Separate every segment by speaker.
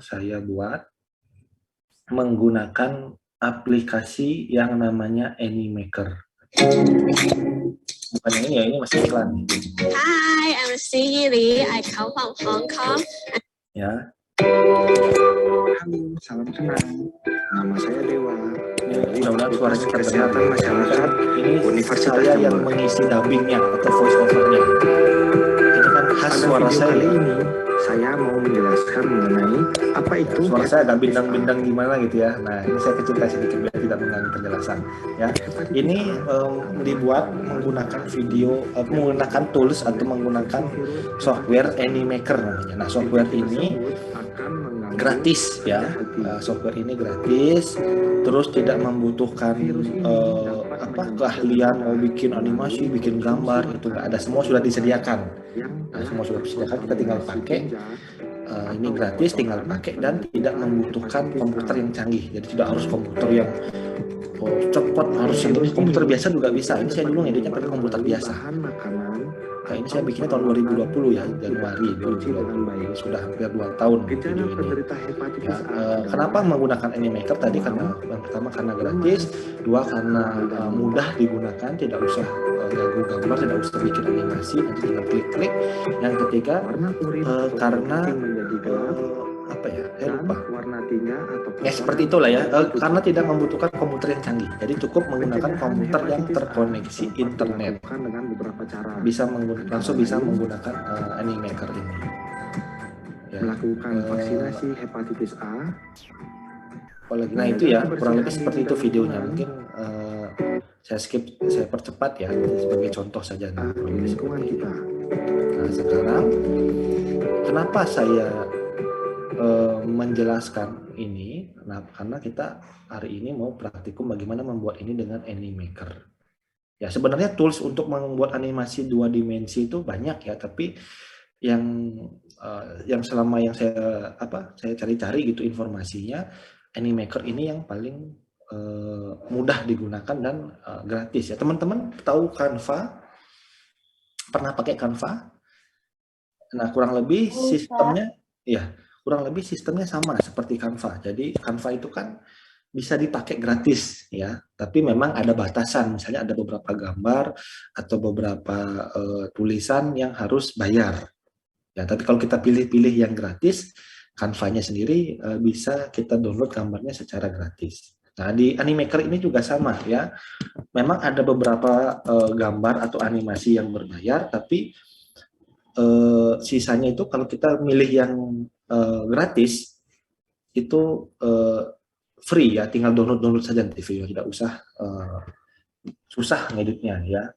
Speaker 1: Saya buat menggunakan aplikasi yang namanya Animaker. Bukan ini ya, ini masih iklan.
Speaker 2: Hi, I'm Siri. I come from Hong Kong.
Speaker 1: Ya.
Speaker 3: Halo, salam kenal. Nama saya Dewa.
Speaker 1: Mudah-mudahan suaranya terdengar.
Speaker 3: Kesehatan Masyarakat
Speaker 1: Ini
Speaker 3: Universitas
Speaker 1: saya yang
Speaker 3: Jember.
Speaker 1: mengisi dubbingnya atau voice overnya. Ini kan khas
Speaker 3: Pada
Speaker 1: suara
Speaker 3: video
Speaker 1: saya.
Speaker 3: kali ini, saya mau menjelaskan mengenai apa itu
Speaker 1: Suara saya agak
Speaker 3: hepatitis
Speaker 1: bindang-bindang
Speaker 3: A.
Speaker 1: gimana gitu ya. Nah, ini saya kecilkan sedikit biar tidak mengganggu penjelasan. Ya, ini dibuat menggunakan video, menggunakan tools atau menggunakan software Animaker namanya. Nah, software ini gratis ya, software ini gratis, terus tidak membutuhkan keahlian mau bikin animasi, bikin gambar, itu nggak ada, semua sudah disediakan. Nah, semua sudah disediakan, kita tinggal pakai. Ini gratis, tinggal pakai dan tidak membutuhkan komputer yang canggih. Jadi tidak harus komputer yang cepat, harus yang ini. Komputer biasa juga bisa. Ini saya dulu ngeditnya pakai komputer biasa. Nah, ini saya bikinnya tahun 2020 ya, Januari 2020. Ini sudah hampir 2 tahun video ini. Ya, kenapa menggunakan Animaker tadi? Karena yang pertama karena gratis, dua karena mudah digunakan, tidak usah ganggu gambar, tidak usah bikin animasi, nanti tinggal klik-klik. Yang ketiga karena apa ya? Lupa. Ya seperti itulah ya. Karena tidak membutuhkan komputer yang canggih. Jadi cukup menggunakan komputer yang terkoneksi internet. Bisa langsung bisa menggunakan Animaker ini. Ya.
Speaker 3: Melakukan vaksinasi hepatitis A.
Speaker 1: Nah itu ya, kurang lebih seperti itu videonya. Mungkin saya skip, saya percepat ya, sebagai contoh saja. Nah, sekarang kenapa saya menjelaskan ini? Karena kita hari ini mau praktikum bagaimana membuat ini dengan Animaker. Ya sebenarnya tools untuk membuat animasi 2 dimensi itu banyak ya, tapi yang selama yang saya cari-cari gitu informasinya, Animaker ini yang paling mudah digunakan dan gratis ya. Teman-teman tahu Canva? Pernah pakai Canva? Nah, kurang lebih sistemnya sama seperti Canva. Jadi Canva itu kan bisa dipakai gratis ya, tapi memang ada batasan. Misalnya ada beberapa gambar atau beberapa tulisan yang harus bayar. Ya, tapi kalau kita pilih-pilih yang gratis, Canva-nya sendiri bisa kita download gambarnya secara gratis. Nah, di Animaker ini juga sama ya. Memang ada beberapa gambar atau animasi yang berbayar, tapi sisanya itu kalau kita milih yang gratis itu free ya, tinggal download saja nanti video, tidak usah susah ngeditnya ya.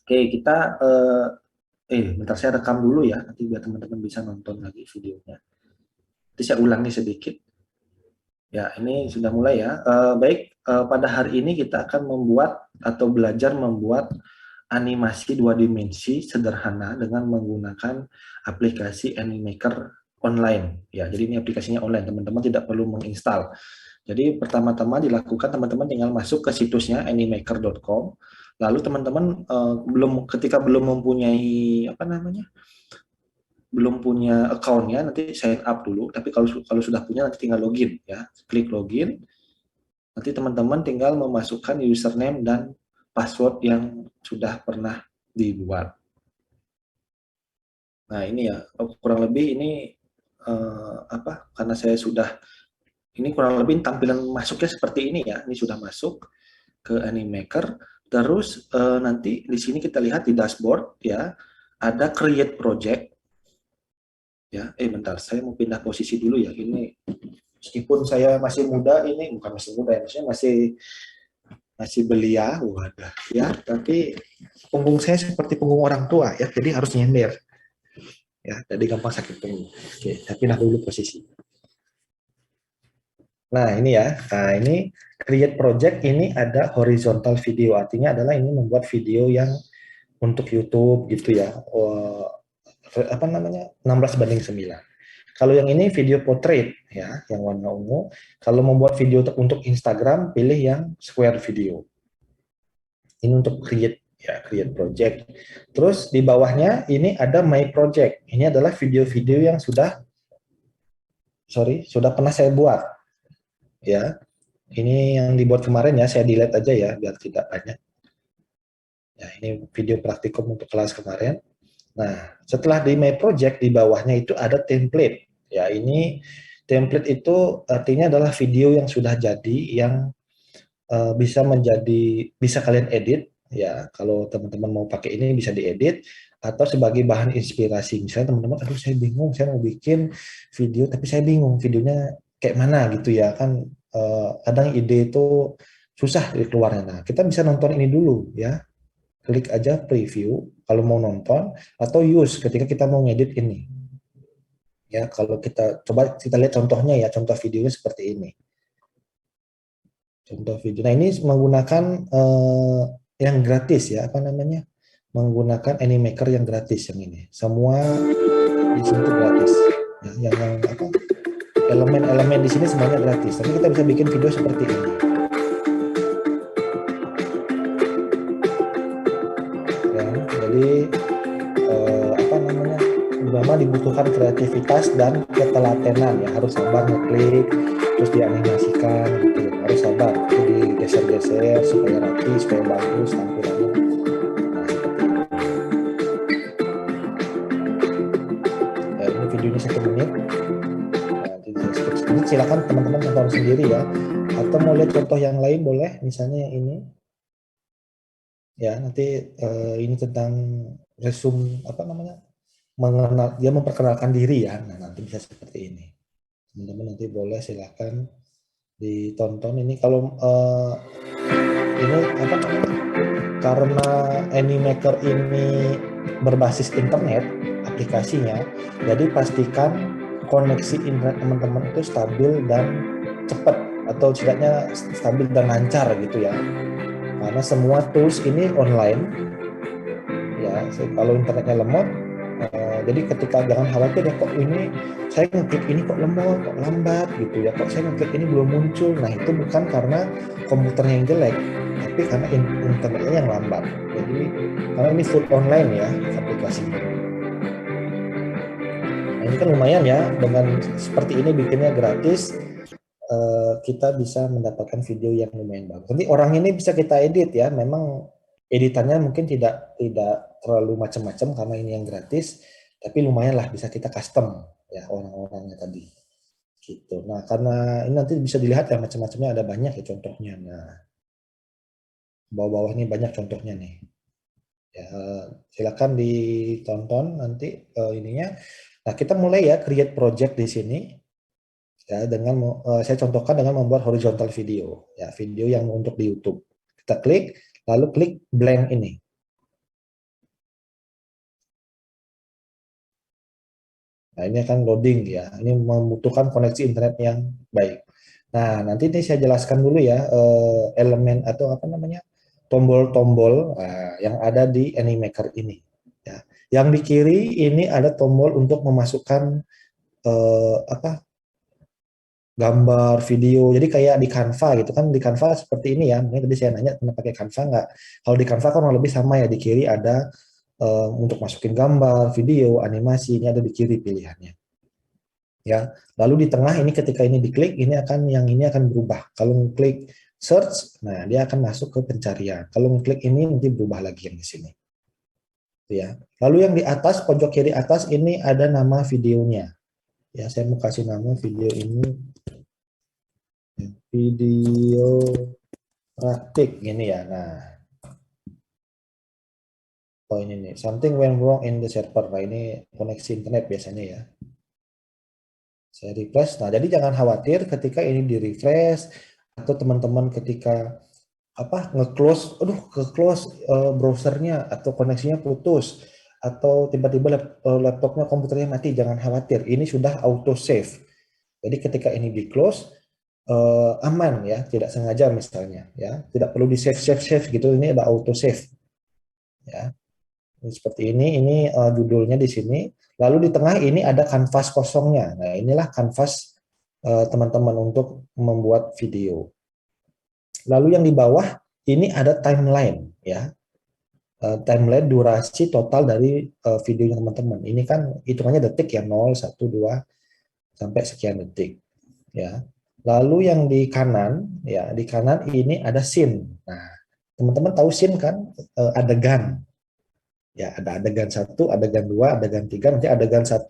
Speaker 1: Oke, kita bentar saya rekam dulu ya, nanti biar teman-teman bisa nonton lagi videonya. Nanti saya ulangi sedikit. Ya, ini sudah mulai ya. Baik, pada hari ini kita akan membuat atau belajar membuat animasi 2 dimensi sederhana dengan menggunakan aplikasi Animaker online. Ya, jadi ini aplikasinya online, teman-teman tidak perlu menginstal. Jadi pertama-tama dilakukan, teman-teman tinggal masuk ke situsnya animaker.com. Lalu teman-teman ketika belum mempunyai belum punya account-nya, nanti sign up dulu. Tapi kalau sudah punya nanti tinggal login ya. Klik login. Nanti teman-teman tinggal memasukkan username dan password yang sudah pernah dibuat. Nah, ini ya, kurang lebih ini karena saya sudah, ini kurang lebih tampilan masuknya seperti ini ya. Ini sudah masuk ke Animaker. Terus nanti di sini kita lihat di dashboard ya, ada create project. Ya, bentar, saya mau pindah posisi dulu ya. Ini meskipun saya masih muda, ini bukan masih muda ya, maksudnya masih belia, wadah ya, tapi punggung saya seperti punggung orang tua ya, jadi harus nyender ya, jadi gampang sakit punggung. Oke, saya pindah dulu posisi. Nah ini ya, nah ini create project, ini ada horizontal video, artinya adalah ini membuat video yang untuk YouTube gitu ya, 16:9. Kalau yang ini video portrait ya, yang warna ungu. Kalau membuat video untuk Instagram, pilih yang square video. Ini untuk create ya, create project. Terus di bawahnya ini ada my project. Ini adalah video-video yang sudah sudah pernah saya buat ya. Ini yang dibuat kemarin ya, saya delete aja ya biar tidak banyak. Ya, ini video praktikum untuk kelas kemarin. Nah, setelah di My Project di bawahnya itu ada template. Ya, ini template itu artinya adalah video yang sudah jadi yang bisa kalian edit ya. Kalau teman-teman mau pakai ini bisa diedit atau sebagai bahan inspirasi. Misalnya teman-teman, aduh saya bingung, saya mau bikin video tapi saya bingung videonya kayak mana gitu ya kan. Kadang ide itu susah keluarnya. Nah, kita bisa nonton ini dulu ya. Klik aja preview kalau mau nonton atau use ketika kita mau ngedit ini. Ya, kalau kita coba kita lihat contohnya ya, contoh videonya seperti ini. Contoh video. Nah, ini menggunakan yang gratis ya, apa namanya? Menggunakan Animaker yang gratis yang ini. Semua di sini itu gratis. Ya, yang apa? Elemen-elemen di sini semuanya gratis. Tapi kita bisa bikin video seperti ini. Ya, jadi apa namanya? Memang dibutuhkan kreativitas dan ketelatenan ya, harus sabar ngeklik terus dianimasikan gitu, harus sabar itu digeser-geser supaya rapi, supaya bagus tampilannya. Nah, seperti ini. Ya, ini videonya 1 menit. Nah, jadi silakan teman-teman nonton sendiri ya, atau mau lihat contoh yang lain boleh, misalnya yang ini ya. Nanti ini tentang resume apa namanya, dia memperkenalkan diri ya. Nah, nanti bisa seperti ini. Teman-teman nanti boleh silahkan ditonton ini. Kalau ini apa namanya, karena Animaker ini berbasis internet aplikasinya, jadi pastikan koneksi internet teman-teman itu stabil dan cepat, atau setidaknya stabil dan lancar gitu ya, karena semua tools ini online ya. Kalau internetnya lemot, jadi ketika jangan khawatir ya, kok ini saya ngeklik ini kok lemot, kok lambat gitu ya, kok saya ngeklik ini belum muncul. Nah, itu bukan karena komputernya yang jelek, tapi karena internetnya yang lambat. Jadi karena ini full online ya aplikasinya. Nah, ini kan lumayan ya, dengan seperti ini bikinnya gratis, kita bisa mendapatkan video yang lumayan bagus. Nanti orang ini bisa kita edit ya, memang editannya mungkin tidak terlalu macam-macam karena ini yang gratis, tapi lumayan lah bisa kita custom ya orang-orangnya tadi gitu. Nah, karena ini nanti bisa dilihat ya macam-macamnya, ada banyak ya contohnya. Nah, bawah-bawah ini banyak contohnya nih ya, silakan ditonton nanti ininya. Nah, kita mulai ya create project di sini ya, dengan saya contohkan dengan membuat horizontal video ya, video yang untuk di YouTube. Kita klik, lalu klik blank ini. Nah, ini akan loading ya. Ini membutuhkan koneksi internet yang baik. Nah, nanti ini saya jelaskan dulu ya elemen atau apa namanya, tombol-tombol yang ada di Animaker ini. Ya. Yang di kiri ini ada tombol untuk memasukkan apa, gambar, video. Jadi kayak di Canva gitu kan, di Canva seperti ini ya. Mungkin tadi saya nanya pernah pakai Canva nggak? Kalau di Canva kan lebih sama ya, di kiri ada untuk masukin gambar, video, animasi, ini ada di kiri pilihannya. Ya, lalu di tengah ini ketika ini diklik, ini akan berubah. Kalau klik search, nah dia akan masuk ke pencarian. Kalau klik ini nanti berubah lagi yang di sini. Ya. Lalu yang di atas pojok kiri atas ini ada nama videonya. Ya, saya mau kasih nama video ini video praktik gini ya. Nah, oh ini nih, something went wrong in the server. Nah, ini koneksi internet biasanya ya. Saya refresh. Nah, jadi jangan khawatir ketika ini di refresh atau teman-teman ketika apa nge-close, ke-close browsernya atau koneksinya putus atau tiba-tiba laptopnya, komputernya mati, jangan khawatir. Ini sudah auto save. Jadi ketika ini di close aman ya, tidak sengaja misalnya ya, tidak perlu di save gitu. Ini ada auto save ya. Seperti ini judulnya di sini. Lalu di tengah ini ada kanvas kosongnya. Nah, inilah kanvas teman-teman untuk membuat video. Lalu yang di bawah ini ada timeline ya. Timeline durasi total dari videonya teman-teman. Ini kan hitungannya detik ya, 0, 1, 2. sampai sekian detik, ya. Lalu yang di kanan, ya di kanan ini ada scene. Nah, teman-teman tahu scene kan, adegan. Ya, ada adegan 1, adegan 2, adegan 3, nanti adegan 1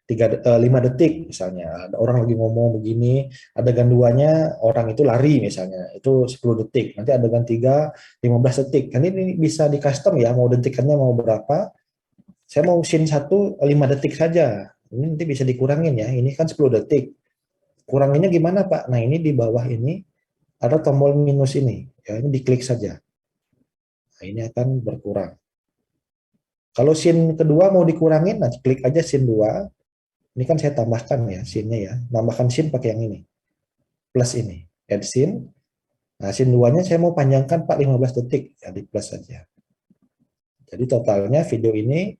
Speaker 1: 5 detik misalnya. Ada orang lagi ngomong begini, adegan 2-nya orang itu lari misalnya, itu 10 detik. Nanti adegan 3 15 detik. Kan ini bisa di custom ya, mau detikannya mau berapa. Saya mau scene 1 5 detik saja. Ini nanti bisa dikurangin ya. Ini kan 10 detik. Kuranginnya gimana, Pak? Nah, ini di bawah ini ada tombol minus ini. Ya, ini diklik saja. Nah, ini akan berkurang. Kalau scene kedua mau dikurangin, nah klik aja scene 2. Ini kan saya tambahkan ya scene-nya ya. Tambahkan scene pakai yang ini. Plus ini. Add scene. Nah, scene 2-nya saya mau panjangkan Pak 15 detik. Ya, di plus saja. Jadi totalnya video ini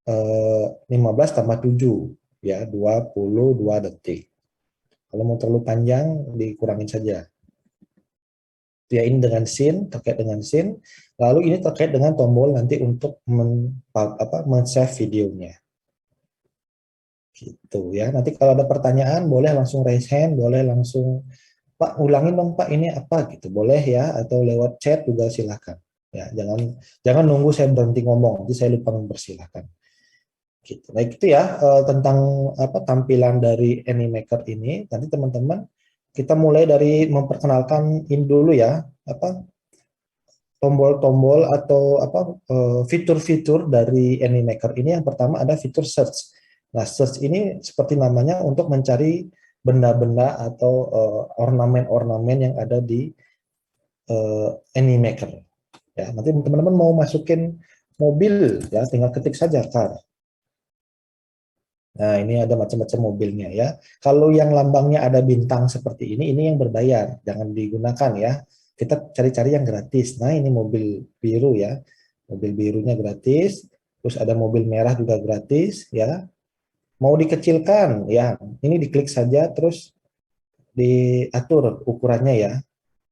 Speaker 1: 15 tambah 7. Ya, 22 detik. Kalau mau terlalu panjang, dikurangin saja. Ya, ini dengan scene, terkait dengan scene. Lalu ini terkait dengan tombol nanti untuk men-save videonya. Gitu ya. Nanti kalau ada pertanyaan boleh langsung raise hand, boleh langsung Pak ulangin dong Pak ini apa gitu. Boleh ya, atau lewat chat juga silakan. Ya, jangan nunggu saya berhenti ngomong, nanti saya lupa mempersilahkan. Gitu. Nah, itu ya tentang tampilan dari Animaker ini. Nanti teman-teman kita mulai dari memperkenalkan ini dulu ya, tombol-tombol atau fitur-fitur dari Animaker ini. Yang pertama ada fitur search. Nah, search ini seperti namanya untuk mencari benda-benda atau ornamen-ornamen yang ada di Animaker. Ya, nanti teman-teman mau masukin mobil ya, tinggal ketik saja car. Nah, ini ada macam-macam mobilnya ya. Kalau yang lambangnya ada bintang seperti ini yang berbayar, jangan digunakan ya. Kita cari-cari yang gratis. Nah, ini mobil biru ya. Mobil birunya gratis. Terus ada mobil merah juga gratis ya. Mau dikecilkan ya. Ini diklik saja terus diatur ukurannya ya.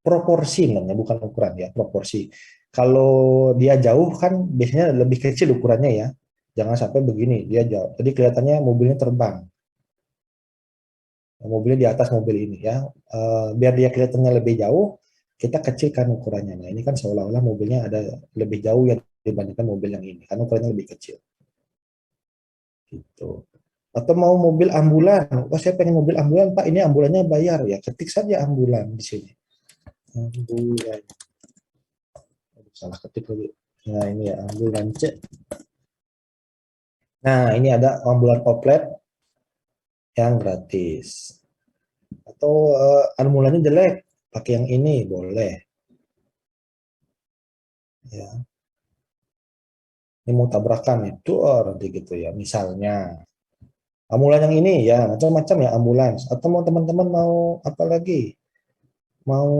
Speaker 1: Proporsi namanya, bukan ukuran ya, proporsi. Kalau dia jauh kan biasanya lebih kecil ukurannya ya. Jangan sampai begini, dia jauh. Jadi kelihatannya mobilnya terbang. Mobilnya di atas mobil ini ya. Biar dia kelihatannya lebih jauh, kita kecilkan ukurannya. Nah, ini kan seolah-olah mobilnya ada lebih jauh ya dibandingkan mobil yang ini, karena ukurannya lebih kecil. Gitu. Atau mau mobil ambulan. Oh, saya pengen mobil ambulan, Pak. Ini ambulannya bayar ya. Ketik saja ambulan di sini. Ambulan. Salah ketik lagi. Nah, ini ya ambulan C. Nah, ini ada ambulan oplet yang gratis. Atau ambulannya jelek, pakai yang ini boleh. Ya. Ini mau tabrakan itu nanti gitu ya, misalnya. Ambulan yang ini ya, macam-macam ya ambulans. Atau mau teman-teman mau apa lagi? Mau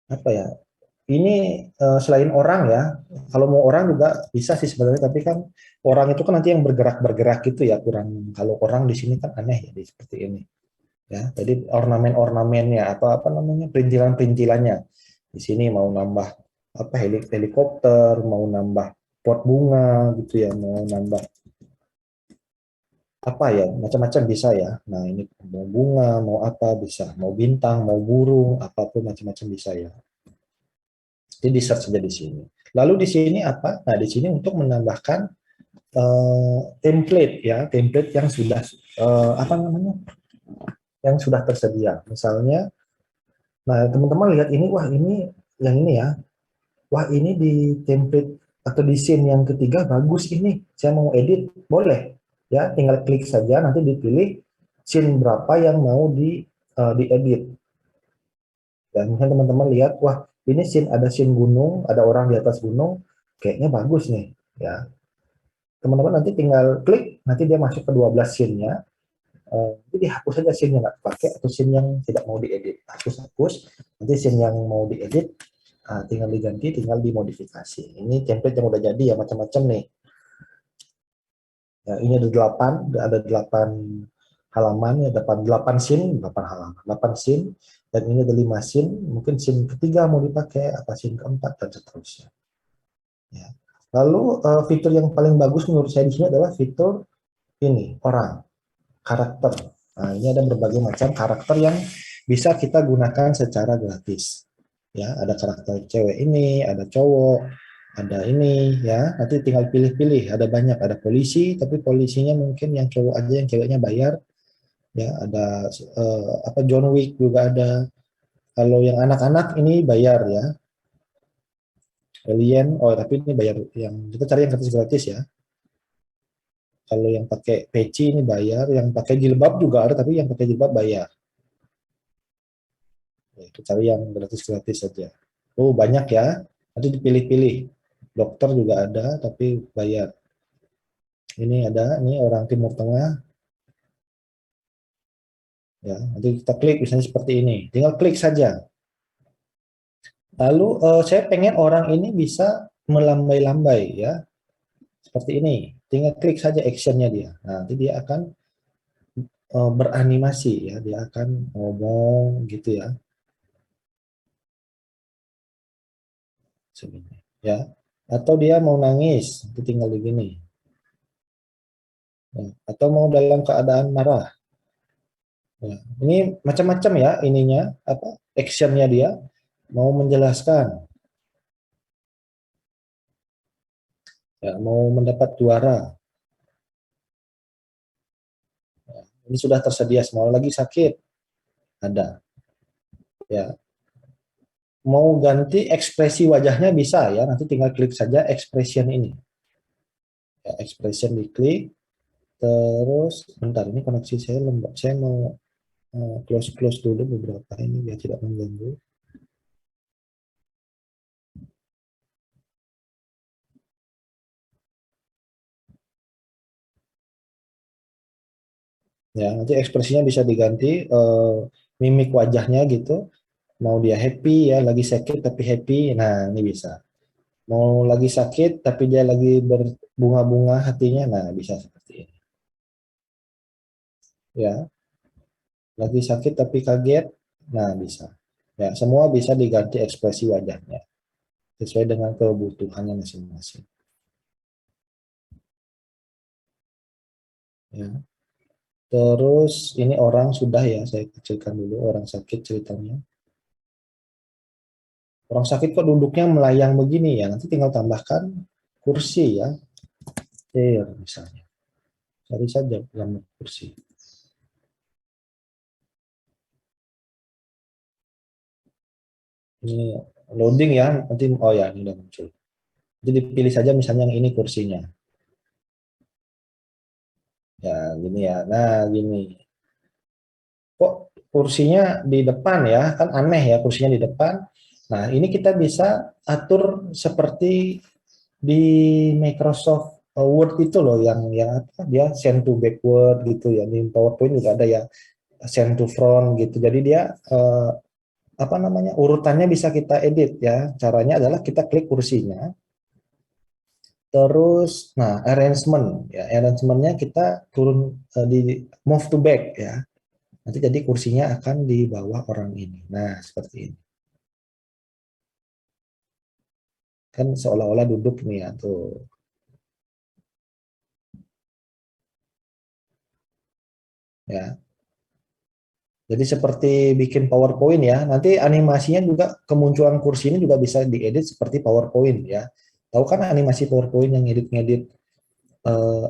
Speaker 1: apa ya? Ini selain orang ya, kalau mau orang juga bisa sih sebenarnya, tapi kan orang itu kan nanti yang bergerak-bergerak gitu ya, kurang. Kalau orang di sini kan aneh ya, seperti ini. Ya, jadi ornamen-ornamennya apa namanya, perintilan-perintilannya. Di sini mau nambah helikopter, mau nambah pot bunga gitu ya, mau nambah apa ya, macam-macam bisa ya. Nah, ini mau bunga, mau apa bisa, mau bintang, mau burung, apapun macam-macam bisa ya. Jadi di search saja di sini. Lalu di sini apa? Nah, di sini untuk menambahkan template ya, template yang sudah apa namanya? Yang sudah tersedia. Misalnya, nah teman-teman lihat ini, wah ini yang ini ya. Wah, ini di template atau di scene yang ketiga bagus ini. Saya mau edit, boleh. Ya, tinggal klik saja, nanti dipilih scene berapa yang mau diedit. Dan misalnya teman-teman lihat, wah ini scene, ada scene gunung, ada orang di atas gunung, kayaknya bagus nih. Ya, teman-teman nanti tinggal klik, nanti dia masuk ke 12 scene-nya. Jadi dihapus saja scene yang nggak pakai atau scene yang tidak mau diedit. Hapus-hapus, nanti scene yang mau diedit, tinggal diganti, tinggal dimodifikasi. Ini template yang udah jadi ya, macam-macam nih. Ya, ini ada 8 halaman, ya, 8 scene, 8 halaman, 8 scene, dan ini ada 5 scene, mungkin scene ketiga mau dipakai, apa scene keempat, dan seterusnya. Ya. Lalu fitur yang paling bagus menurut saya di sini adalah fitur ini orang, karakter. Nah, ini ada berbagai macam karakter yang bisa kita gunakan secara gratis. Ya, ada karakter cewek ini, ada cowok, ada ini ya. Nanti tinggal pilih-pilih. Ada banyak, ada polisi, tapi polisinya mungkin yang cowok aja, yang ceweknya bayar. Ya, ada apa John Wick juga ada. Kalau yang anak-anak ini bayar ya. Alien, oh tapi ini bayar, yang kita cari yang gratis-gratis ya. Kalau yang pakai peci ini bayar, yang pakai jilbab juga ada, tapi yang pakai jilbab bayar. Ya, kita cari yang gratis-gratis saja. Oh banyak ya, nanti dipilih-pilih. Dokter juga ada, tapi bayar. Ini ada, ini orang Timur Tengah. Ya, nanti kita klik misalnya seperti ini. Tinggal klik saja. Lalu saya pengen orang ini bisa melambai-lambai ya, seperti ini. Tinggal klik saja actionnya dia. Nah, nanti dia akan beranimasi ya, dia akan ngomong gitu ya. Segini, ya. Atau dia mau nangis, itu tinggal begini. Ya. Atau mau dalam keadaan marah. Ya. Ini macam-macam ya ininya, apa actionnya dia. Mau menjelaskan, ya, mau mendapat juara. Ya. Ini sudah tersedia semua. Lagi sakit, ada. Ya. Mau ganti ekspresi wajahnya bisa ya, nanti tinggal klik saja expression ini. Ya, expression diklik, terus bentar ini koneksi saya lembat. Saya mau close dulu beberapa ini biar tidak mengganggu. Ya, nanti ekspresinya bisa diganti, mimik wajahnya gitu. Mau dia happy ya, lagi sakit tapi happy. Nah, ini bisa. Mau lagi sakit tapi dia lagi berbunga-bunga hatinya. Nah, bisa seperti ini. Ya, lagi sakit tapi kaget. Nah, bisa. Ya, semua bisa diganti ekspresi wajahnya sesuai dengan kebutuhannya masing-masing. Ya. Terus ini orang sudah ya, saya kecilkan dulu orang sakit ceritanya. Orang sakit kok duduknya melayang begini ya, nanti tinggal tambahkan kursi ya, chair misalnya. Cari saja gambar kursi. Ini loading ya, nanti oh ya ini udah muncul. Jadi dipilih saja misalnya yang ini kursinya. Ya gini ya, nah gini. Kok kursinya di depan ya, kan aneh ya kursinya di depan. Nah ini kita bisa atur seperti di Microsoft Word itu loh, yang apa dia send to backward gitu ya, di PowerPoint juga ada ya send to front gitu. Jadi dia apa namanya urutannya bisa kita edit ya. Caranya adalah kita klik kursinya, terus nah arrangement ya, arrangementnya kita turun di move to back ya. Nanti jadi kursinya akan di bawah orang ini. Nah seperti ini. Kan seolah-olah duduk nih ya tuh. Ya. Jadi seperti bikin PowerPoint ya. Nanti animasinya juga kemunculan kursi ini juga bisa diedit seperti PowerPoint ya. Tahu kan animasi PowerPoint yang edit-ngedit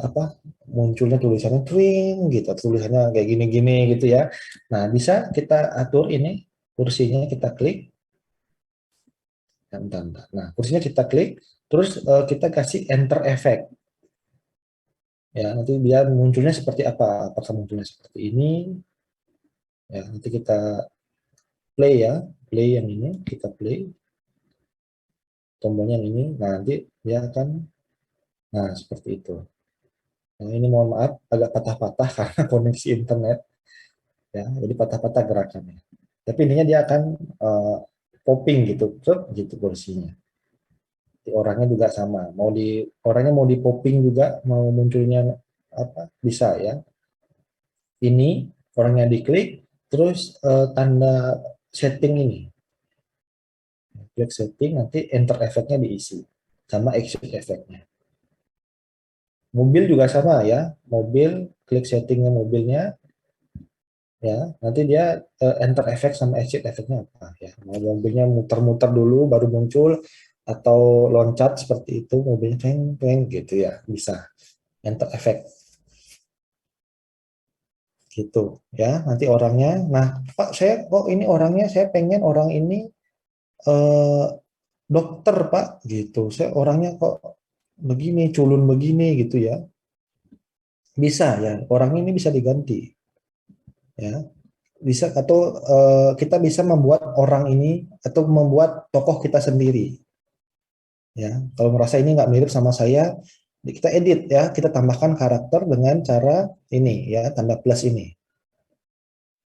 Speaker 1: apa munculnya tulisannya twing gitu, tulisannya kayak gini-gini gitu ya. Nah, bisa kita atur ini kursinya kita klik. Nah, kursinya kita klik terus kita kasih enter effect. Ya, nanti biar munculnya seperti apa? Apakah munculnya seperti ini? Ya, nanti kita play ya, play yang ini, kita play tombolnya yang ini, nah nanti dia akan, nah seperti itu. Nah ini mohon maaf agak patah-patah karena koneksi internet, ya, jadi patah-patah gerakannya. Tapi intinya dia akan popping gitu, gitu kursinya. Di orangnya juga sama, mau di orangnya mau di popping juga, mau munculnya apa bisa ya. Ini orangnya diklik, terus tanda setting ini. Klik setting, nanti enter efeknya diisi sama exit efeknya. Mobil juga sama ya, mobil, klik settingnya mobilnya, ya nanti dia enter effect sama exit efeknya apa ya. Mau mobilnya muter-muter dulu baru muncul atau loncat seperti itu mobilnya teng teng gitu ya bisa enter effect gitu ya nanti orangnya. Nah Pak saya kok ini orangnya saya pengen orang ini eh, dokter Pak gitu, saya orangnya kok begini culun begini gitu ya, bisa ya orang ini bisa diganti ya, bisa atau kita bisa membuat orang ini atau membuat tokoh kita sendiri ya. Kalau merasa ini nggak mirip sama saya, kita edit ya, kita tambahkan karakter dengan cara ini ya, tanda plus ini,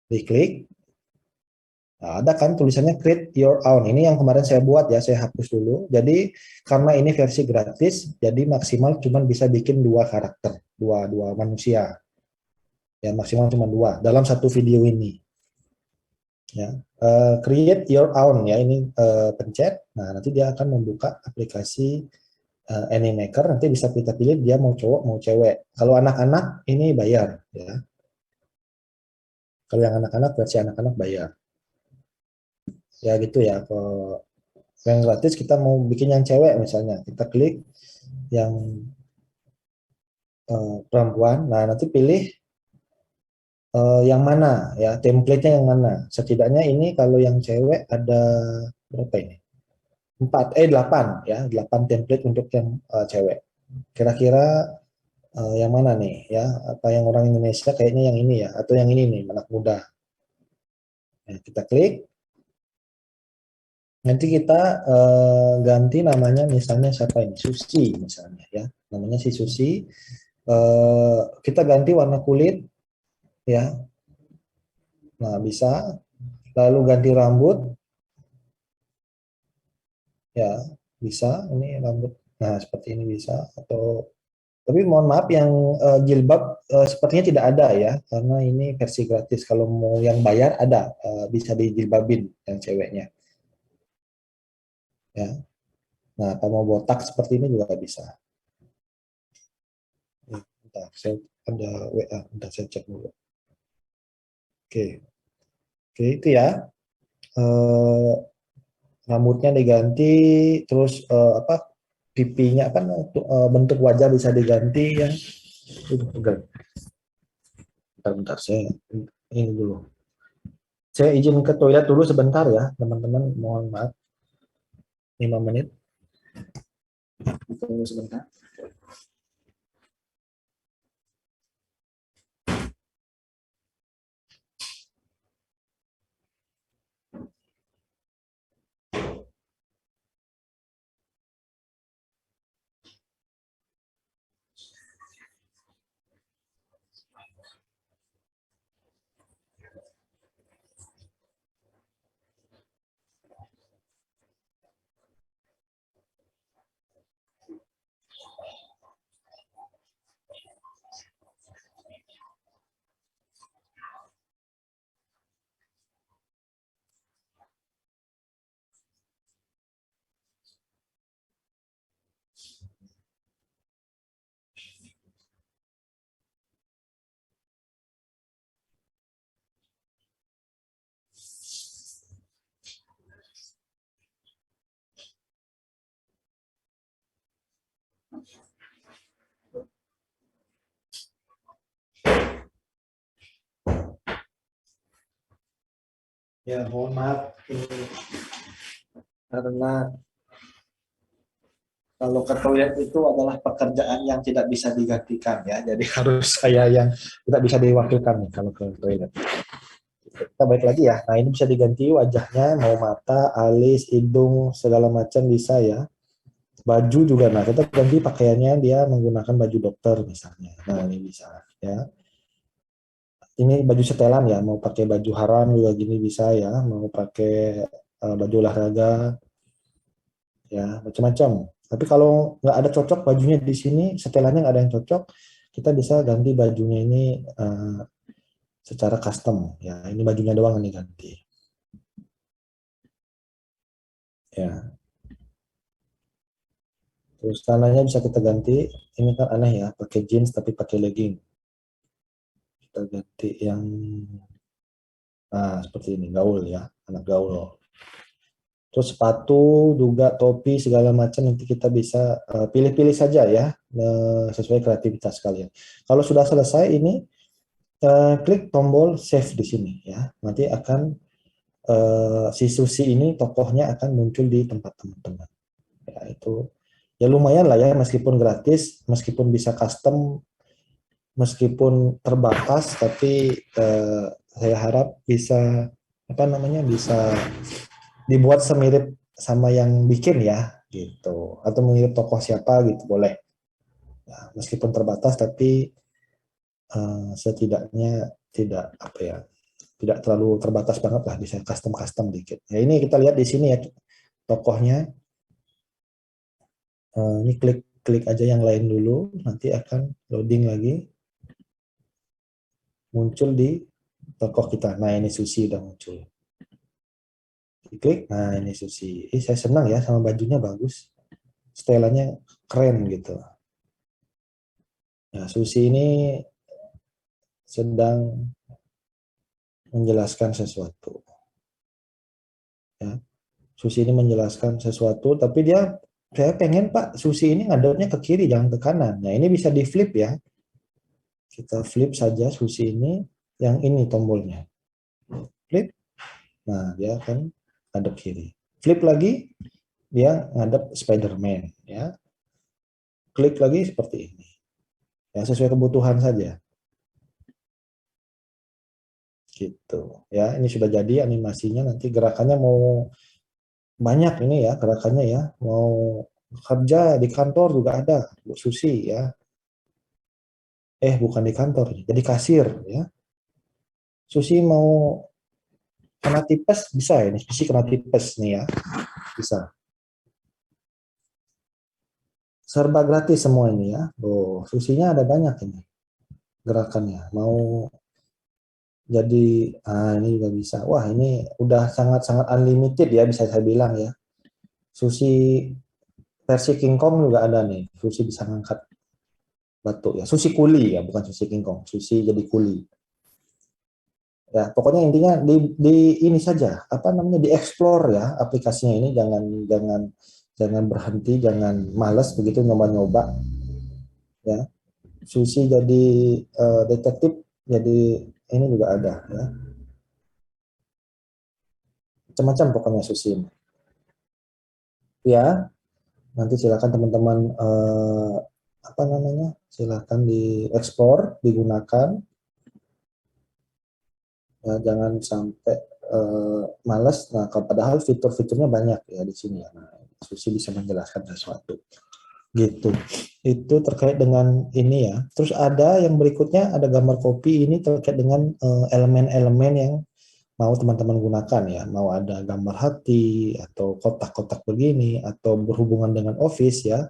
Speaker 1: diklik. Nah, ada kan tulisannya create your own. Ini yang kemarin saya buat ya, saya hapus dulu. Jadi karena ini versi gratis, jadi maksimal cuma bisa bikin dua karakter, dua dua manusia. Ya maksimal cuma dua dalam satu video ini. Ya, create your own ya ini pencet. Nah nanti dia akan membuka aplikasi Animaker. Nanti bisa kita pilih dia mau cowok mau cewek. Kalau anak-anak ini bayar ya. Kalau yang anak-anak versi anak-anak bayar. Ya gitu ya. Kalau yang gratis kita mau bikin yang cewek misalnya, kita klik yang perempuan. Nah nanti pilih yang mana ya, template-nya yang mana. Setidaknya ini kalau yang cewek ada berapa ini? 8 ya, 8 template untuk yang cewek. Kira-kira yang mana nih ya? Apa yang orang Indonesia kayaknya yang ini ya, atau yang ini nih anak muda. Nah, kita klik. Nanti kita ganti namanya misalnya siapa ini? Susi misalnya ya. Namanya si Susi. Kita ganti warna kulit ya. Nah, bisa. Lalu ganti rambut ya, bisa. Ini rambut. Nah, seperti ini bisa atau tapi mohon maaf yang jilbab sepertinya tidak ada ya karena ini versi gratis. Kalau mau yang bayar ada, bisa dijilbabin yang ceweknya ya. Nah, kalau mau botak seperti ini juga bisa. Bentar, saya ada WA, bentar saya cek dulu. Oke, oke itu ya. Eh, Rambutnya diganti, terus apa pipinya kan bentuk wajah bisa diganti ya. Bentar, bentar saya ini dulu. Saya izin ke toilet dulu sebentar ya, teman-teman. Mohon maaf, 5 menit. Tunggu sebentar. Ya, mohon maaf ini karena kalau ke toilet itu adalah pekerjaan yang tidak bisa digantikan ya. Jadi harus saya yang tidak bisa diwakilkan nih kalau ke toilet. Kita balik lagi ya. Nah, ini bisa diganti wajahnya, mau mata, alis, hidung, segala macam bisa ya. Baju juga, nah kita ganti pakaiannya dia menggunakan baju dokter misalnya. Nah, ini bisa ya. Ini baju setelan ya, mau pakai baju haram juga gini bisa ya, mau pakai baju olahraga ya, macam-macam. Tapi kalau nggak ada cocok bajunya di sini, setelannya nggak ada yang cocok, kita bisa ganti bajunya ini secara custom ya. Ini bajunya doang nih ganti. Ya. Terus celananya bisa kita ganti. Ini kan aneh ya, pakai jeans tapi pakai legging. Kita ganti yang seperti ini, gaul ya, anak gaul. Terus sepatu, juga topi segala macam nanti kita bisa pilih-pilih saja ya, sesuai kreativitas kalian. Kalau sudah selesai ini klik tombol save di sini ya. Nanti akan si Susi ini tokohnya akan muncul di tempat teman-teman. Ya itu ya lumayan lah ya, meskipun gratis, meskipun bisa custom, meskipun terbatas, tapi saya harap bisa apa namanya, bisa dibuat semirip sama yang bikin ya gitu, atau mirip tokoh siapa gitu boleh ya, meskipun terbatas tapi setidaknya tidak apa ya, tidak terlalu terbatas banget lah, bisa custom custom dikit ya. Ini kita lihat di sini ya tokohnya. Ini klik klik aja yang lain dulu, nanti akan loading lagi, muncul di tokoh kita. Nah ini Susi udah muncul, klik, nah ini Susi. Saya senang ya sama bajunya, bagus, setelannya keren gitu. Nah Susi ini sedang menjelaskan sesuatu ya. Susi ini menjelaskan sesuatu, tapi saya pengen Pak Susi ini ngadepnya ke kiri, jangan ke kanan. Nah ini bisa di flip ya, kita flip saja Susi ini, yang ini tombolnya flip, nah dia akan ngadep kiri. Flip lagi, dia ngadep Spider-Man ya. Klik lagi seperti ini ya, sesuai kebutuhan saja gitu ya. Ini sudah jadi animasinya, nanti gerakannya mau banyak ini ya, gerakannya ya, mau kerja di kantor juga ada Bu Susi ya, bukan di kantor, jadi kasir ya. Susi mau kena tipes bisa ya, ini Susi kena tipes nih ya, bisa. Serba gratis semua ini ya. Susinya ada banyak ini gerakannya, mau jadi ini juga bisa. Wah ini udah sangat-sangat unlimited ya, bisa saya bilang ya. Susi versi King Kong juga ada nih, Susi bisa ngangkat batu ya. Susi kuli ya, bukan Susi King Kong, Susi jadi kuli ya. Pokoknya intinya di ini saja, apa namanya, dieksplor ya aplikasinya ini. Jangan berhenti, jangan males begitu nyoba-nyoba ya. Susi jadi detektif, jadi ini juga ada ya, macam-macam pokoknya Susi ini ya. Nanti silakan teman-teman apa namanya, silakan dieksplor, digunakan ya, jangan sampai malas. Nah padahal fitur-fiturnya banyak ya di sini ya. Nah, Susi bisa menjelaskan sesuatu gitu. Itu terkait dengan ini ya. Terus ada yang berikutnya, ada gambar kopi, ini terkait dengan elemen-elemen yang mau teman-teman gunakan ya. Mau ada gambar hati atau kotak-kotak begini, atau berhubungan dengan office ya,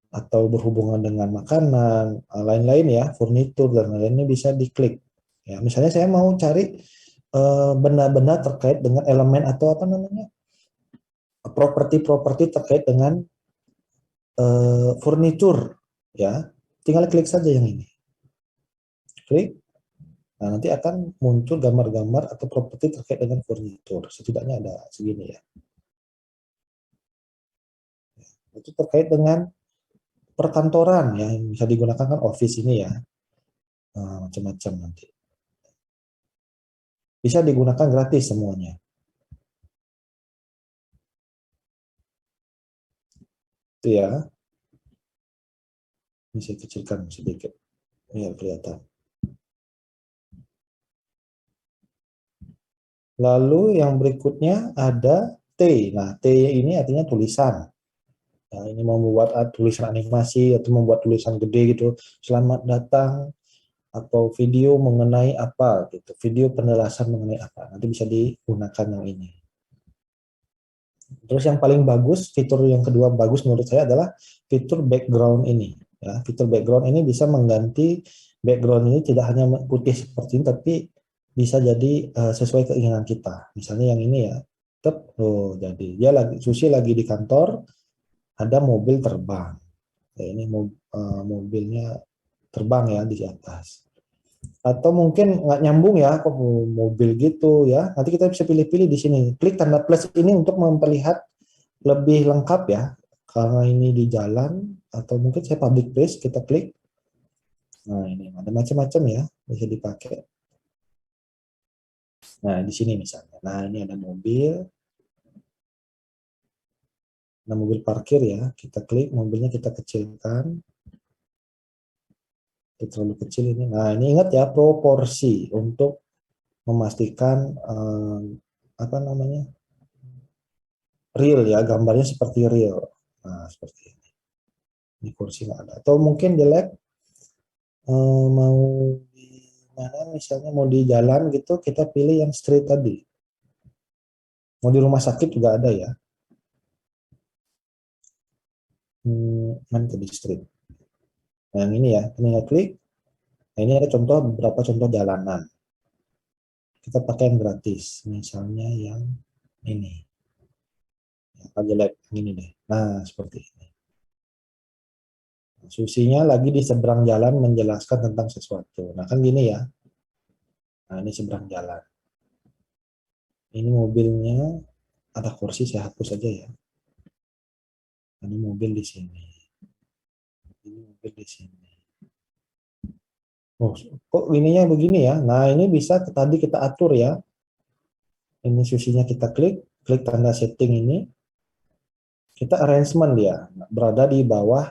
Speaker 1: atau berhubungan dengan makanan, lain-lain ya, furnitur dan lain-lainnya bisa diklik ya. Misalnya saya mau cari benda-benda terkait dengan elemen atau apa namanya, properti-properti terkait dengan furnitur ya, tinggal klik saja yang ini, klik. Nah nanti akan muncul gambar-gambar atau properti terkait dengan furnitur, setidaknya ada segini ya. Itu terkait dengan perkantoran ya, yang bisa digunakan kan office ini ya, macam-macam nanti bisa digunakan gratis semuanya itu ya. Ini saya kecilkan sedikit biar kelihatan. Lalu yang berikutnya ada T. Nah T ini artinya tulisan. Nah, ini mau membuat tulisan animasi atau membuat tulisan gede gitu, selamat datang, atau video mengenai apa gitu, video penjelasan mengenai apa, nanti bisa digunakan yang ini. Terus yang paling bagus, fitur yang kedua bagus menurut saya adalah fitur background ini ya. Fitur background ini bisa mengganti background ini, tidak hanya putih seperti ini, tapi bisa jadi sesuai keinginan kita. Misalnya yang ini ya, jadi dia lagi, Susi lagi di kantor,
Speaker 4: ada mobil terbang. Ya, ini mobilnya terbang ya di atas. Atau mungkin nggak nyambung ya, kok mobil gitu ya. Nanti kita bisa pilih-pilih di sini. Klik tanda plus ini untuk memperlihat lebih lengkap ya. Karena ini di jalan, atau mungkin saya public place, kita klik. Nah ini ada macam-macam ya, bisa dipakai. Nah di sini misalnya. Nah ini ada mobil. Nah mobil parkir ya, kita klik, mobilnya kita kecilkan. Terlalu kecil ini. Nah, ini ingat ya, proporsi untuk memastikan apa namanya? Real ya, gambarnya seperti real. Nah, seperti ini. Ini kursi nggak ada. Atau mungkin jelek mau di mana misalnya mau di jalan gitu, kita pilih yang straight tadi. Mau di rumah sakit juga ada ya. Mana tadi straight. Nah, yang ini ya, ini klik. Nah, ini ada contoh beberapa contoh jalanan. Kita pakai yang gratis, misalnya yang ini. Apa jelek ini deh. Nah, seperti ini. Susinya lagi di seberang jalan menjelaskan tentang sesuatu. Nah, kan gini ya. Nah, ini seberang jalan. Ini mobilnya ada kursi, saya hapus aja ya. Ini mobil di sini. Ini mobil di sini. Oh, kok ininya begini ya? Nah, ini bisa tadi kita atur ya. Ini susinya kita klik, klik tanda setting ini. Kita arrangement dia, berada di bawah,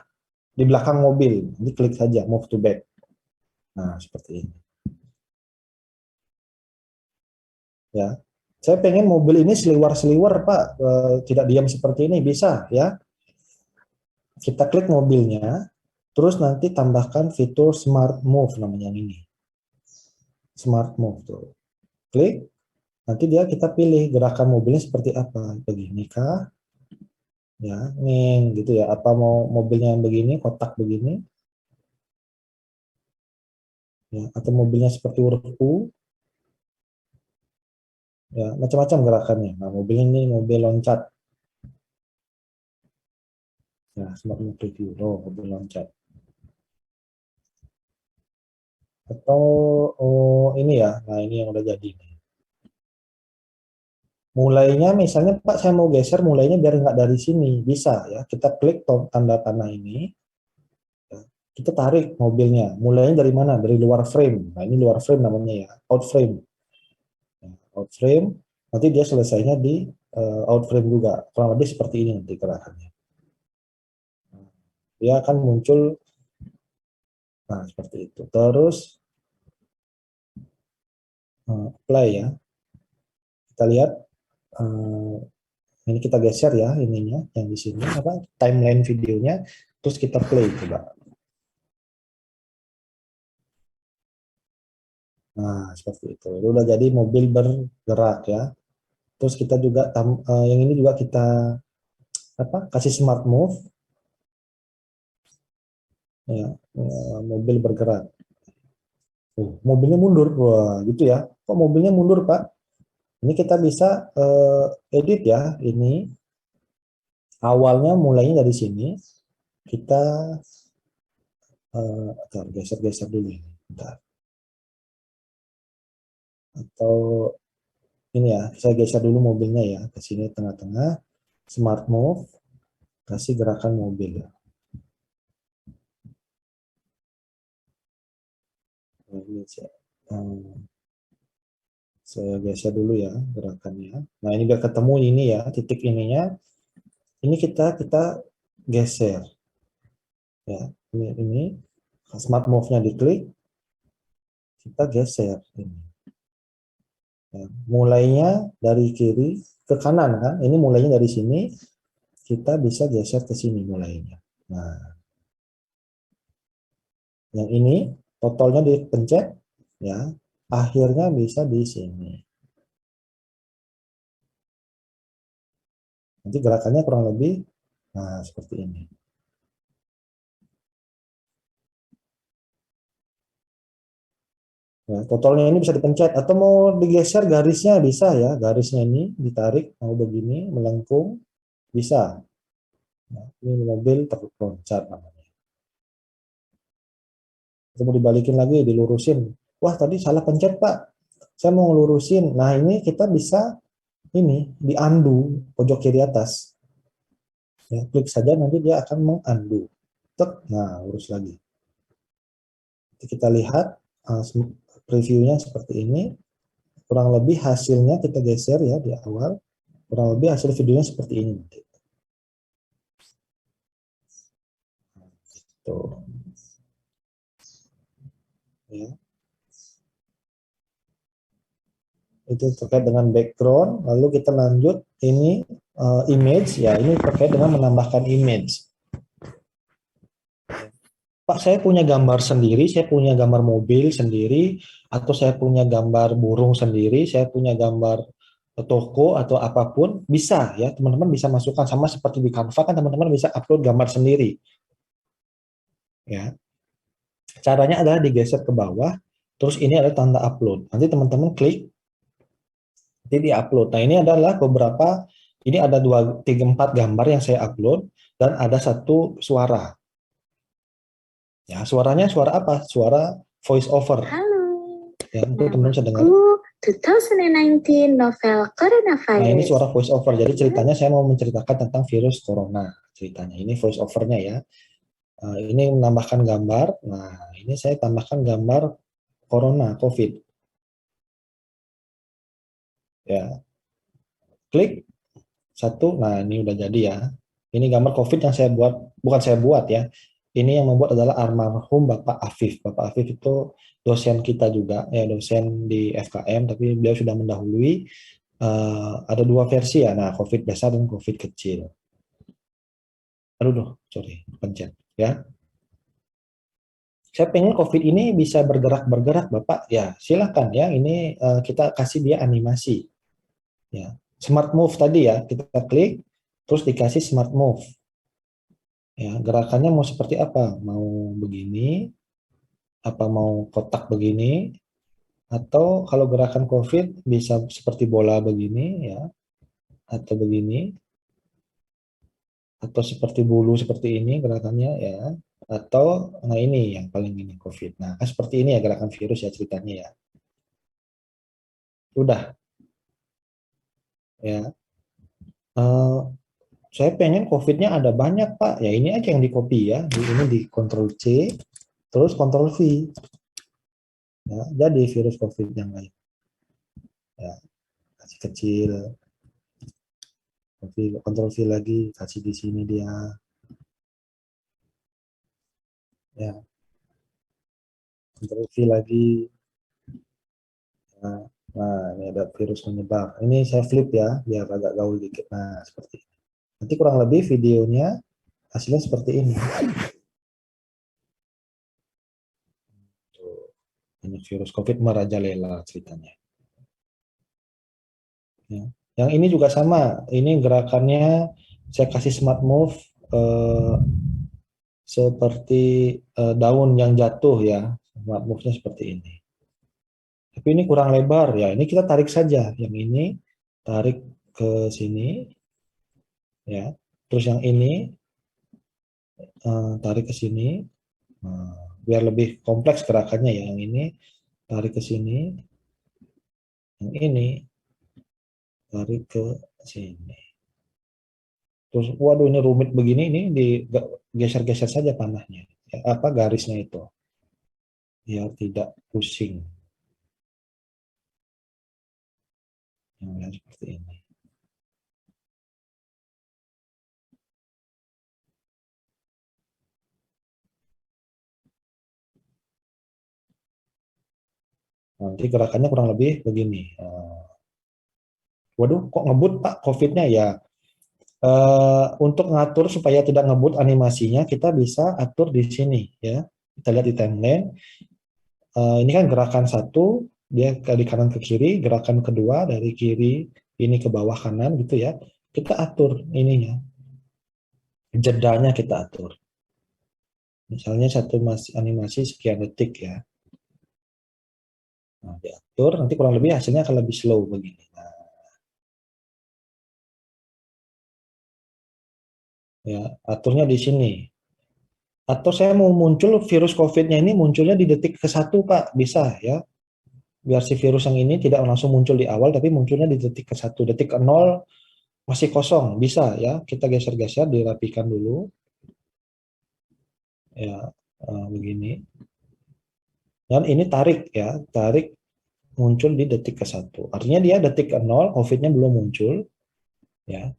Speaker 4: di belakang mobil. Ini klik saja, move to back. Nah, seperti ini. Ya, saya pengen mobil ini seliwer-seliwer Pak, tidak diam seperti ini, bisa ya. Kita klik mobilnya, terus nanti tambahkan fitur Smart Move namanya yang ini. Smart Move tuh. Klik, nanti dia kita pilih gerakan mobilnya seperti apa. Begini kah? Ya, nih gitu ya. Apa mau mobilnya yang begini, kotak begini? Ya, atau mobilnya seperti huruf U? Ya, macam-macam gerakannya. Nah, mobil ini mobil loncat. Ya, Smart Move Preview. Oh, mobil loncat. Atau ini ya, nah ini yang udah jadi nih. Mulainya misalnya Pak saya mau geser mulainya biar nggak dari sini, bisa ya, kita klik tanda panah ini, ya. Kita tarik mobilnya, mulainya dari mana? Dari luar frame. Nah ini luar frame namanya ya, out frame. Nah, out frame, nanti dia selesainya di out frame juga, kurang lebih seperti ini nanti gerakannya. Dia akan muncul, nah seperti itu. Terus play ya, kita lihat. Ini kita geser ya ininya yang di sini apa timeline videonya, terus kita play coba. Nah seperti itu. Itu udah jadi mobil bergerak ya. Terus kita juga yang ini juga kita apa kasih smart move ya, mobil bergerak. Mobilnya mundur, wah gitu ya. Kok mobilnya mundur Pak? Ini kita bisa edit ya. Ini awalnya mulainya dari sini. Kita geser-geser dulu ini. Bentar. Atau ini ya, saya geser dulu mobilnya ya ke sini tengah-tengah, smart move, kasih gerakan mobil ya. Ini saya geser dulu ya gerakannya. Nah ini biar ketemu ini ya titik ininya. Ini kita geser ya. Ini smart move-nya diklik, kita geser ini. Ya, mulainya dari kiri ke kanan kan? Ini mulainya dari sini, kita bisa geser ke sini mulainya. Nah, yang ini totalnya dipencet ya, akhirnya bisa di sini. Nanti gerakannya kurang lebih nah seperti ini. Ya, totalnya ini bisa dipencet atau mau digeser garisnya bisa ya, garisnya ini ditarik mau begini melengkung bisa. Nah, ini mobil terloncat namanya. Kita mau dibalikin lagi, dilurusin. Wah, tadi salah pencet, Pak. Saya mau ngelurusin. Nah, ini kita bisa ini di undo pojok kiri atas. Ya, klik saja nanti dia akan mengundo. Tek, nah lurus lagi. Jadi kita lihat previewnya seperti ini. Kurang lebih hasilnya kita geser ya di awal. Kurang lebih hasil videonya seperti ini nanti. Tuh. Ya. Itu terkait dengan background. Lalu kita lanjut ini image ya. Ini terkait dengan menambahkan image. Pak, saya punya gambar sendiri, saya punya gambar mobil sendiri, atau saya punya gambar burung sendiri, saya punya gambar toko atau apapun, bisa ya, teman-teman bisa masukkan sama seperti di Canva kan teman-teman bisa upload gambar sendiri. Ya. Caranya adalah digeser ke bawah, terus ini ada tanda upload. Nanti teman-teman klik, nanti di-upload. Nah, ini adalah beberapa, ini ada 2, 3, 4 gambar yang saya upload, dan ada satu suara. Ya, suaranya suara apa? Suara voice over.
Speaker 2: Halo.
Speaker 4: Ya, itu teman-teman bisa dengar.
Speaker 2: 2019 novel coronavirus.
Speaker 4: Nah, ini suara voice over. Jadi ceritanya saya mau menceritakan tentang virus corona. Ceritanya ini voice overnya ya. Ini menambahkan gambar. Nah, ini saya tambahkan gambar corona, COVID. Ya, klik satu. Nah, ini udah jadi ya. Ini gambar COVID yang saya buat, bukan saya buat ya. Ini yang membuat adalah almarhum Bapak Afif. Bapak Afif itu dosen kita juga, ya dosen di FKM, tapi beliau sudah mendahului. Ada 2 versi ya, nah COVID besar dan COVID kecil. Aduh, sorry, pencet ya. Saya pengen COVID ini bisa bergerak-bergerak, Bapak. Ya, silakan ya. Ini kita kasih dia animasi. Ya, Smart Move tadi ya, kita klik, terus dikasih Smart Move. Ya, gerakannya mau seperti apa? Mau begini, apa mau kotak begini, atau kalau gerakan COVID bisa seperti bola begini ya, atau begini, atau seperti bulu seperti ini gerakannya ya, atau nah ini yang paling ini COVID. Nah, kan seperti ini ya gerakan virus ya ceritanya ya. Udah ya. Saya pengen COVID-nya ada banyak Pak. Ya ini aja yang di copy ya. Ini di Ctrl C, terus Ctrl V. Ya, jadi virus COVID yang lain. Ya, kasih kecil. Ctrl V lagi, kasih di sini dia. Ya, Ctrl V lagi. Nah, ini ada virus menyebar. Ini saya flip ya, biar agak gaul dikit. Nah, seperti ini. Nanti kurang lebih videonya hasilnya seperti ini. Tuh, ini virus COVID merajalela ceritanya. Ya. Yang ini juga sama. Ini gerakannya saya kasih smart move seperti daun yang jatuh ya. Smart move-nya seperti ini. Tapi ini kurang lebar ya. Ini kita tarik saja. Yang ini tarik ke sini ya. Terus yang ini tarik ke sini. Biar lebih kompleks gerakannya ya. Yang ini tarik ke sini. Yang ini tarik ke sini. Terus, waduh ini rumit begini, ini digeser-geser saja panahnya. Ya, apa garisnya itu. Biar tidak pusing. Yang seperti ini. Nanti gerakannya kurang lebih begini. Waduh, kok ngebut Pak COVID-nya ya? Untuk ngatur supaya tidak ngebut animasinya, kita bisa atur di sini ya. Kita lihat di timeline. Ini kan gerakan satu, dia dari kanan ke kiri, gerakan kedua dari kiri ini ke bawah kanan gitu ya. Kita atur ininya, jedanya kita atur. Misalnya satu animasi sekian detik ya. Nah, diatur, nanti kurang lebih hasilnya akan lebih slow begini. Nah, Ya, aturnya di sini. Atau saya mau muncul virus COVID-nya ini munculnya di detik ke-1, Pak. Bisa ya. Biar si virus yang ini tidak langsung muncul di awal, tapi munculnya di detik ke-1. Detik ke-0 masih kosong. Bisa ya. Kita geser-geser, dirapikan dulu. Ya, begini. Dan ini tarik ya. Tarik muncul di detik ke-1. Artinya dia detik ke-0, COVID-nya belum muncul. Ya,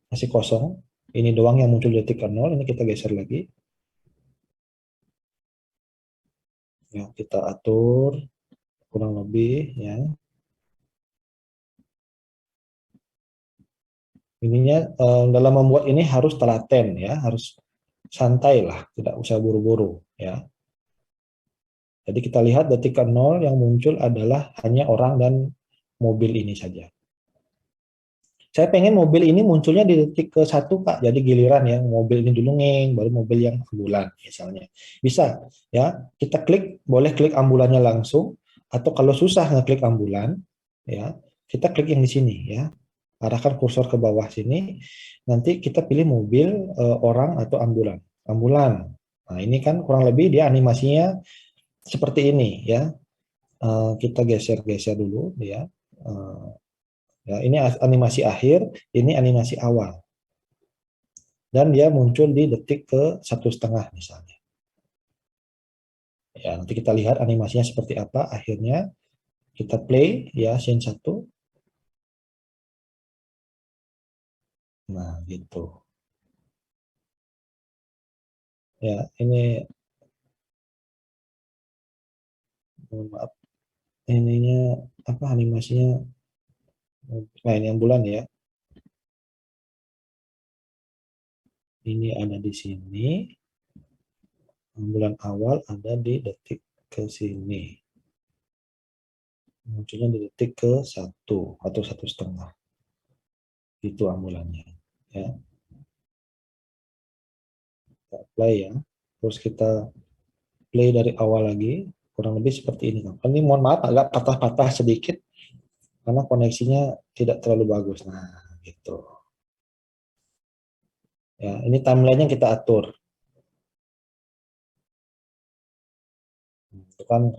Speaker 4: masih kosong. Ini doang yang muncul di detik ke-0. Ini kita geser lagi. Ya, kita atur kurang lebih ya. Ininya dalam membuat ini harus telaten ya, harus santai lah, tidak usah buru-buru ya. Jadi kita lihat detik ke-0 yang muncul adalah hanya orang dan mobil ini saja. Saya pengen mobil ini munculnya di detik ke-1, Pak. Jadi giliran ya, mobil ini dulu ngeng, baru mobil yang ambulan misalnya. Bisa ya, kita klik, boleh klik ambulannya langsung, atau kalau susah ngeklik ambulan, ya kita klik yang di sini ya. Arahkan kursor ke bawah sini, nanti kita pilih mobil, orang, atau ambulan. Ambulan. Nah ini kan kurang lebih dia animasinya seperti ini ya. Kita geser-geser dulu ya. Ya, ini animasi akhir, ini animasi awal. Dan dia muncul di detik ke-1,5 misalnya. Ya, nanti kita lihat animasinya seperti apa akhirnya. Kita play ya scene 1. Nah, gitu. Ya, ini mohon maaf. Ininya apa animasinya? Nah, ini yang bulan ya. Ini ada di sini. Bulan awal ada di detik ke sini. Munculnya di detik ke-1 atau 1,5. Itu ambulannya. Ya. Kita play ya. Terus kita play dari awal lagi. Kurang lebih seperti ini. Ini mohon maaf agak patah-patah sedikit. Karena koneksinya tidak terlalu bagus. Nah, gitu. Ya, ini timeline-nya kita atur. Itu kan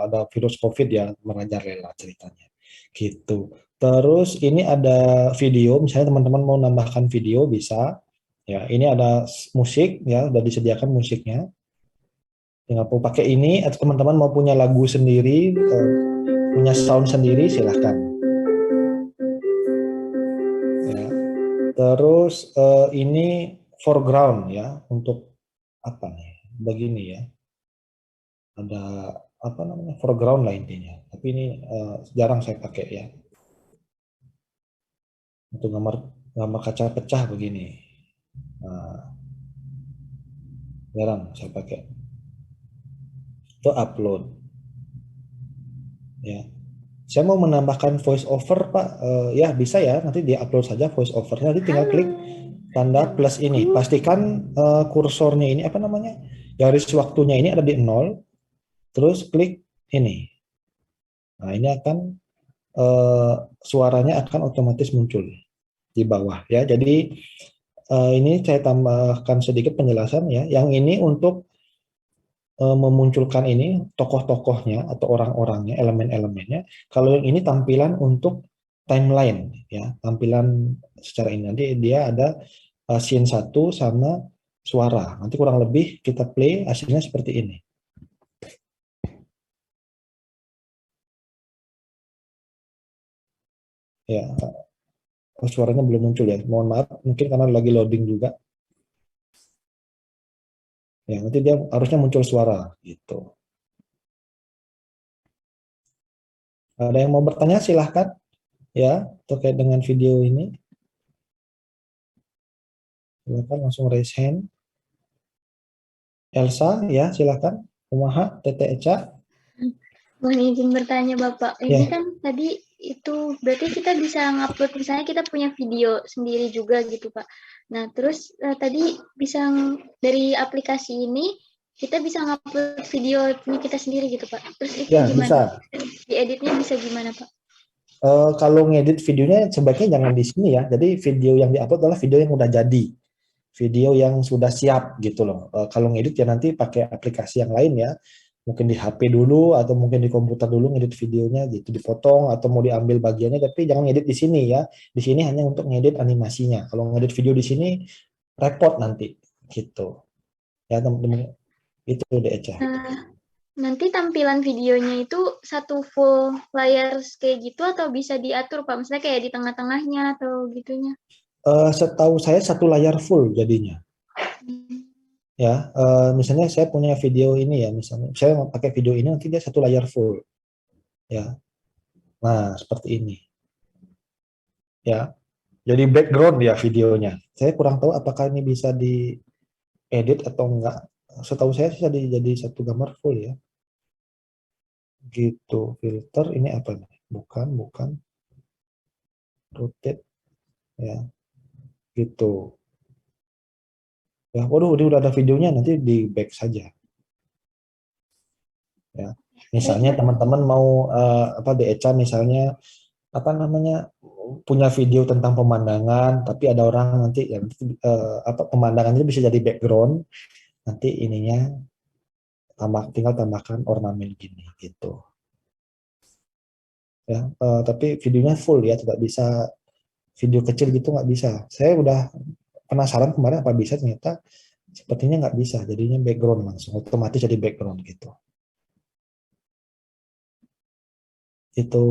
Speaker 4: ada virus COVID ya, merajalela ceritanya. Gitu. Terus ini ada video, misalnya teman-teman mau nambahkan video bisa. Ya, ini ada musik ya, udah disediakan musiknya. Tinggal mau pakai ini atau teman-teman mau punya lagu sendiri, punya sound sendiri silahkan. Ya. Terus ini foreground ya, untuk apa nih? Begini ya. Ada apa namanya foreground lah intinya. Tapi ini jarang saya pakai ya. Untuk gambar kaca pecah begini. Nah, jarang saya pakai. Itu upload. Ya. Saya mau menambahkan voice over, Pak. Ya bisa ya. Nanti dia upload saja voice overnya. Nanti tinggal klik tanda plus ini. Pastikan kursornya ini apa namanya? Garis waktunya ini ada di 0. Terus klik ini. Nah, ini akan suaranya akan otomatis muncul di bawah ya. Jadi ini saya tambahkan sedikit penjelasan ya. Yang ini untuk memunculkan ini tokoh-tokohnya atau orang-orangnya, elemen-elemennya. Kalau yang ini tampilan untuk timeline ya, tampilan secara ini. Nanti dia ada scene 1 sama suara. Nanti kurang lebih kita play hasilnya seperti ini. Ya, suaranya belum muncul ya. Mohon maaf, mungkin karena lagi loading juga. Ya, nanti dia harusnya muncul suara gitu. Ada yang mau bertanya silahkan ya terkait dengan video ini. Silakan langsung raise hand. Elsa ya silakan. Kumaha Tete Eca.
Speaker 5: Mohon izin bertanya Bapak, ini kan tadi itu berarti kita bisa ngupload, misalnya kita punya video sendiri juga gitu Pak. Nah terus tadi bisa dari aplikasi ini kita bisa ngupload video ini kita sendiri gitu Pak. Terus itu
Speaker 4: ya,
Speaker 5: gimana?
Speaker 4: bisa.
Speaker 5: Dieditnya bisa gimana Pak?
Speaker 4: Kalau ngedit videonya sebaiknya jangan di sini ya. Jadi video yang diupload adalah video yang udah jadi. video yang sudah siap gitu loh. Kalau ngedit ya nanti pakai aplikasi yang lain ya. Mungkin di HP dulu atau mungkin di komputer dulu ngedit videonya gitu, dipotong atau mau diambil bagiannya, tapi jangan ngedit di sini ya. Di sini hanya untuk ngedit animasinya. Kalau ngedit video di sini repot nanti gitu. Ya teman-teman, itu deh Eca.
Speaker 5: Nanti tampilan videonya itu satu full layar kayak gitu atau bisa diatur Pak? Misalnya kayak di tengah-tengahnya atau gitunya.
Speaker 4: Setahu saya satu layar full jadinya. Ya, misalnya saya punya video ini ya, misalnya saya mau pakai video ini nanti dia satu layar full. Ya. Nah, seperti ini. Ya. Jadi background ya videonya. Saya kurang tahu apakah ini bisa diedit atau enggak. Setahu saya sih jadi satu gambar full ya. Gitu. Filter ini apa nih? Bukan. Rotate ya. Gitu. Ya, waduh, ini udah ada videonya, nanti di back saja. Ya. Misalnya teman-teman mau apa di Eca misalnya apa namanya punya video tentang pemandangan, tapi ada orang nanti ya apa pemandangannya bisa jadi background, nanti ininya tinggal tambahkan ornamen gini gitu. Ya, tapi videonya full ya, tidak bisa video kecil gitu nggak bisa. Saya udah penasaran kemarin apa bisa, ternyata sepertinya nggak bisa, jadinya background langsung otomatis jadi background gitu. Itu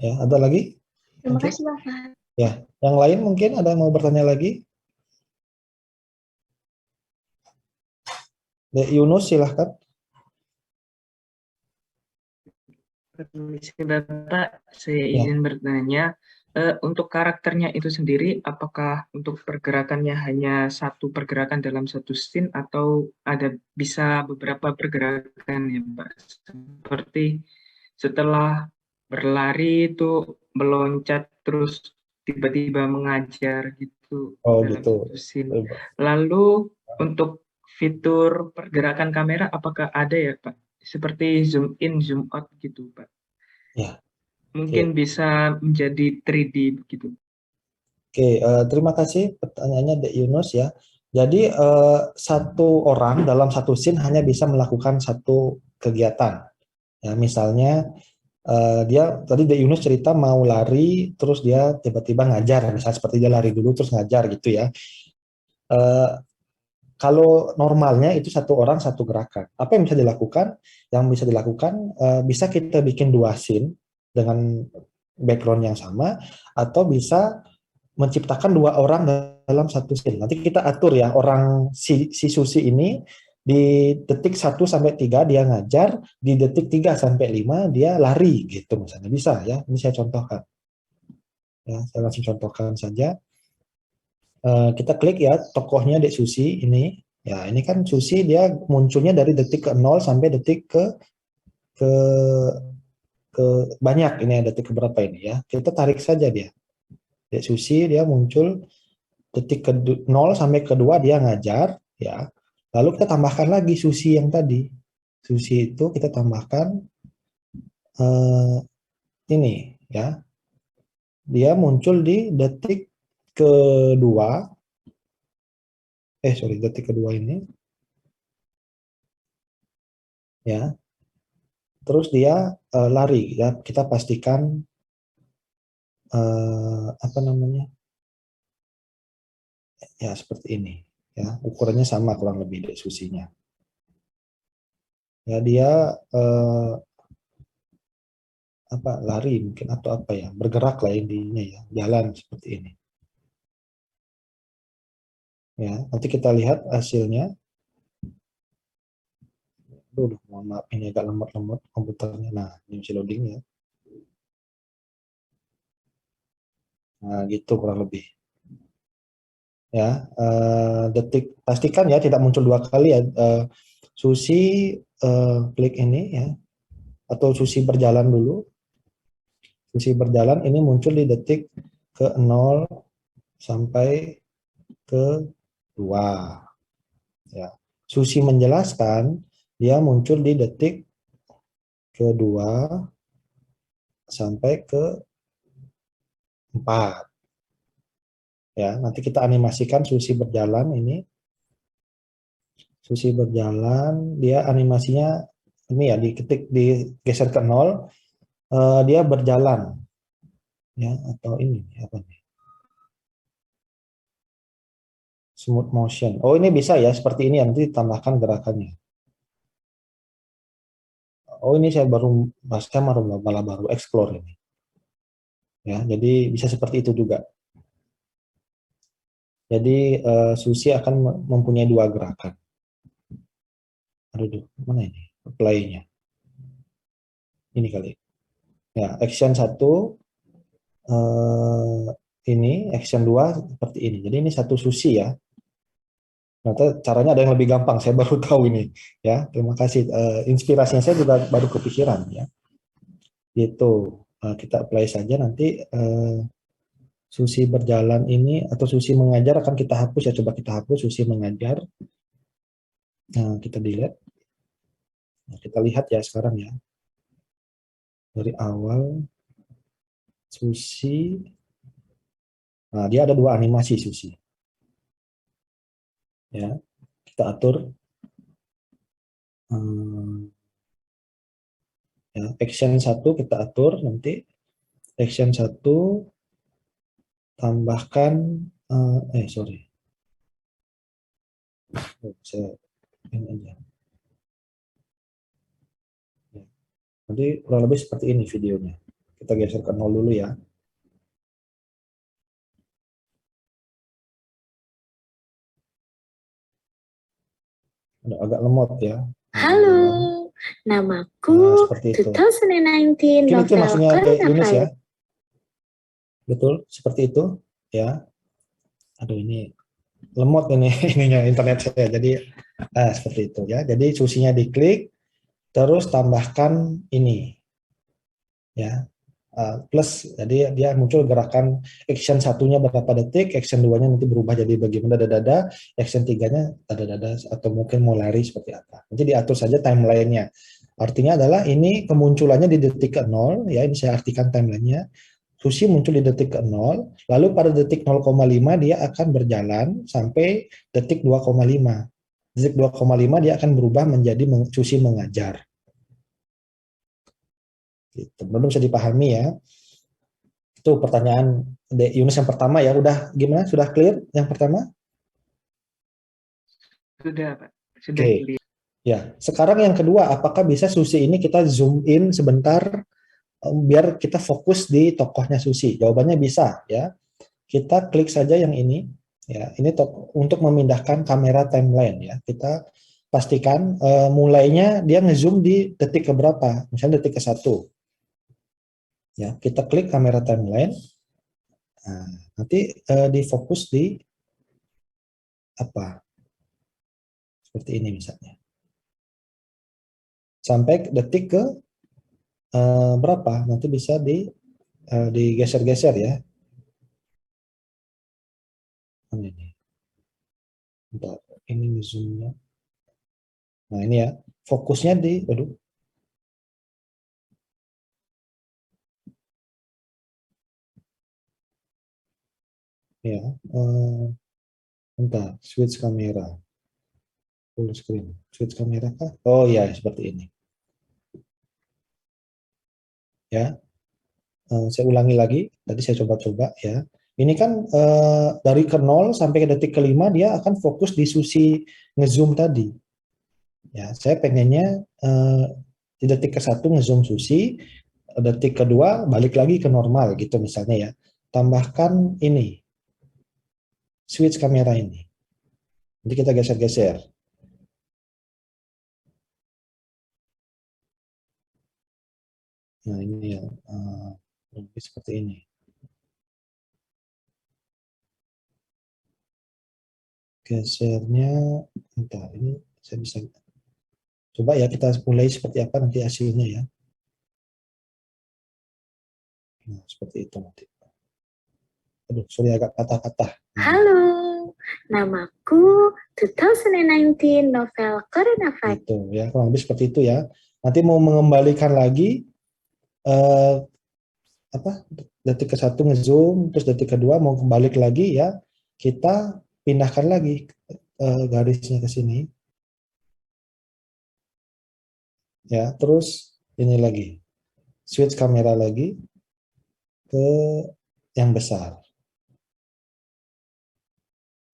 Speaker 4: ya, ada lagi?
Speaker 5: Terima
Speaker 4: Mungkin?
Speaker 5: kasih Bapak.
Speaker 4: Ya, yang lain mungkin ada yang mau bertanya lagi? Dek Yunus silahkan.
Speaker 6: Permisi Bapak, saya
Speaker 4: Ya.
Speaker 6: izin bertanya, untuk karakternya itu sendiri, apakah untuk pergerakannya hanya satu pergerakan dalam satu scene atau ada bisa beberapa pergerakan ya Pak? Seperti setelah berlari itu meloncat terus tiba-tiba mengajar gitu
Speaker 4: Oh
Speaker 6: dalam
Speaker 4: gitu.
Speaker 6: satu scene. Lalu untuk fitur pergerakan kamera apakah ada ya Pak? Seperti zoom in, zoom out gitu Pak.
Speaker 4: Ya.
Speaker 6: Mungkin
Speaker 4: Oke.
Speaker 6: bisa menjadi 3D begitu.
Speaker 4: Oke, terima kasih pertanyaannya Dek Yunus ya. Jadi satu orang dalam satu scene hanya bisa melakukan satu kegiatan. Ya, misalnya dia tadi Dek Yunus cerita mau lari, terus dia tiba-tiba ngajar, misalnya seperti dia lari dulu terus ngajar gitu ya. Eh, Kalau normalnya itu satu orang satu gerakan. Apa yang bisa dilakukan? Yang bisa dilakukan bisa kita bikin dua scene dengan background yang sama, atau bisa menciptakan dua orang dalam satu scene. Nanti kita atur ya, orang si Susi ini di detik 1 sampai 3 dia ngajar, di detik 3 sampai 5 dia lari gitu misalnya. Bisa ya, ini saya contohkan. Ya, saya langsung contohkan saja. Kita klik ya tokohnya Dek Susi ini. Ya, ini kan Susi dia munculnya dari detik ke 0 sampai detik ke ke banyak ini ya, detik ke berapa ini ya. Kita tarik saja dia. Dek Susi dia muncul detik ke 0 sampai ke 2 dia ngajar ya. Lalu kita tambahkan lagi Susi yang tadi. Susi itu kita tambahkan ini ya. Dia muncul di detik kedua. Detik kedua ini. Ya. Terus dia lari ya. Kita pastikan apa namanya? Ya seperti ini ya. Ukurannya sama kurang lebih Dek Susinya. Ya dia apa lari mungkin atau apa ya, bergerak lah intinya ya, jalan seperti ini. Ya, nanti kita lihat hasilnya. Aduh, mohon maaf ini agak lemot-lemot komputernya. Nah, ini masih loading ya. Nah, gitu kurang lebih. Ya, detik pastikan ya tidak muncul dua kali ya. Susi klik ini ya, atau Susi berjalan dulu. Susi berjalan ini muncul di detik ke 0 sampai ke 2. Ya. Susi menjelaskan dia muncul di detik kedua sampai ke 4. Ya, nanti kita animasikan Susi berjalan ini. Susi berjalan, dia animasinya ini ya diketik digeser ke 0, dia berjalan. Ya, atau ini apa nih? Smooth motion. Oh, ini bisa ya seperti ini nanti ditambahkan gerakannya. Oh, ini saya malah baru explore ini. Ya, jadi bisa seperti itu juga. Jadi Susi akan mempunyai 2 gerakan. Aduh, mana ini? Play-nya. Ini kali. Ya, action 1 ini, action 2 seperti ini. Jadi ini satu Susi ya. Ternyata caranya ada yang lebih gampang, saya baru tahu ini. Ya, terima kasih. Inspirasinya saya juga baru kepikiran ya. Gitu. Kita play saja nanti Susi berjalan ini atau Susi mengajar akan kita hapus ya. Coba kita hapus Susi mengajar. Nah, kita delete. Nah, kita lihat ya sekarang ya. Dari awal Susi. Nah, dia ada 2 animasi Susi. Ya, kita atur. Ya, action 1 kita atur nanti. Action 1 tambahkan sorry. Saya ini aja. Ya. Nanti kurang lebih seperti ini videonya. Kita geser ke 0 dulu ya. Agak lemot ya.
Speaker 2: Halo, namaku
Speaker 4: Nah, seperti itu.
Speaker 2: 2019
Speaker 4: Mungkin itu maksudnya
Speaker 2: novel
Speaker 4: Yunus ya.
Speaker 2: Karena
Speaker 4: Betul, seperti itu ya. Aduh, ini lemot ini ininya internet saya. Jadi seperti itu ya. Jadi Susinya diklik, terus tambahkan ini ya. Plus jadi dia muncul gerakan action 1-nya berapa detik, action 2-nya nanti berubah jadi bagaimana dada-dada, action 3-nya dada-dada atau mungkin mau lari seperti apa. Nanti diatur saja timeline-nya. Artinya adalah ini kemunculannya di detik ke 0 ya, ini saya artikan timeline-nya. Susi muncul di detik ke 0, lalu pada detik 0,5 dia akan berjalan sampai detik 2,5. Detik 2,5 dia akan berubah menjadi Susi mengajar. Gitu. Belum bisa dipahami ya. Itu pertanyaan Yunus yang pertama ya. Udah gimana? Sudah clear yang pertama?
Speaker 6: Sudah, Pak. Sudah
Speaker 4: Oke.
Speaker 6: clear.
Speaker 4: Ya, sekarang yang kedua, apakah bisa Susi ini kita zoom in sebentar biar kita fokus di tokohnya Susi? Jawabannya bisa ya. Kita klik saja yang ini ya. Ini untuk memindahkan kamera timeline ya. Kita pastikan mulainya dia ngezoom di detik keberapa? Misalnya detik ke-1. Ya, kita klik kamera timeline. Nah, nanti difokus di apa? Seperti ini misalnya. Sampai detik ke berapa? Nanti bisa digeser-geser ya. Ini. Bentar, ini zoomnya. Nah, ini ya. Fokusnya di, aduh. Ya, bentar, switch kamera. Full screen. Switch kamera kah? Oh ya, seperti ini. Ya. Saya ulangi lagi, tadi saya coba-coba ya. Ini kan dari ke 0 sampai ke detik ke-5 dia akan fokus di Susi ngezoom tadi. Ya, saya pengennya di detik ke-1 ngezoom Susi, detik kedua balik lagi ke normal gitu misalnya ya. Tambahkan ini. Switch kamera ini. Nanti kita geser-geser. Nah, ini ya lebih seperti ini. Gesernya, entah ini saya bisa coba ya kita mulai seperti apa nanti hasilnya ya. Nah, seperti itu nanti. Aduh, sorry agak patah-patah.
Speaker 2: Halo, namaku 2019 novel Karena
Speaker 4: Gitu ya, kurang lebih seperti itu ya. Nanti mau mengembalikan lagi apa detik ke-1 ngezoom, terus detik kedua mau kembali lagi ya, kita pindahkan lagi garisnya ke sini. Ya, terus ini lagi. Switch kamera lagi ke yang besar.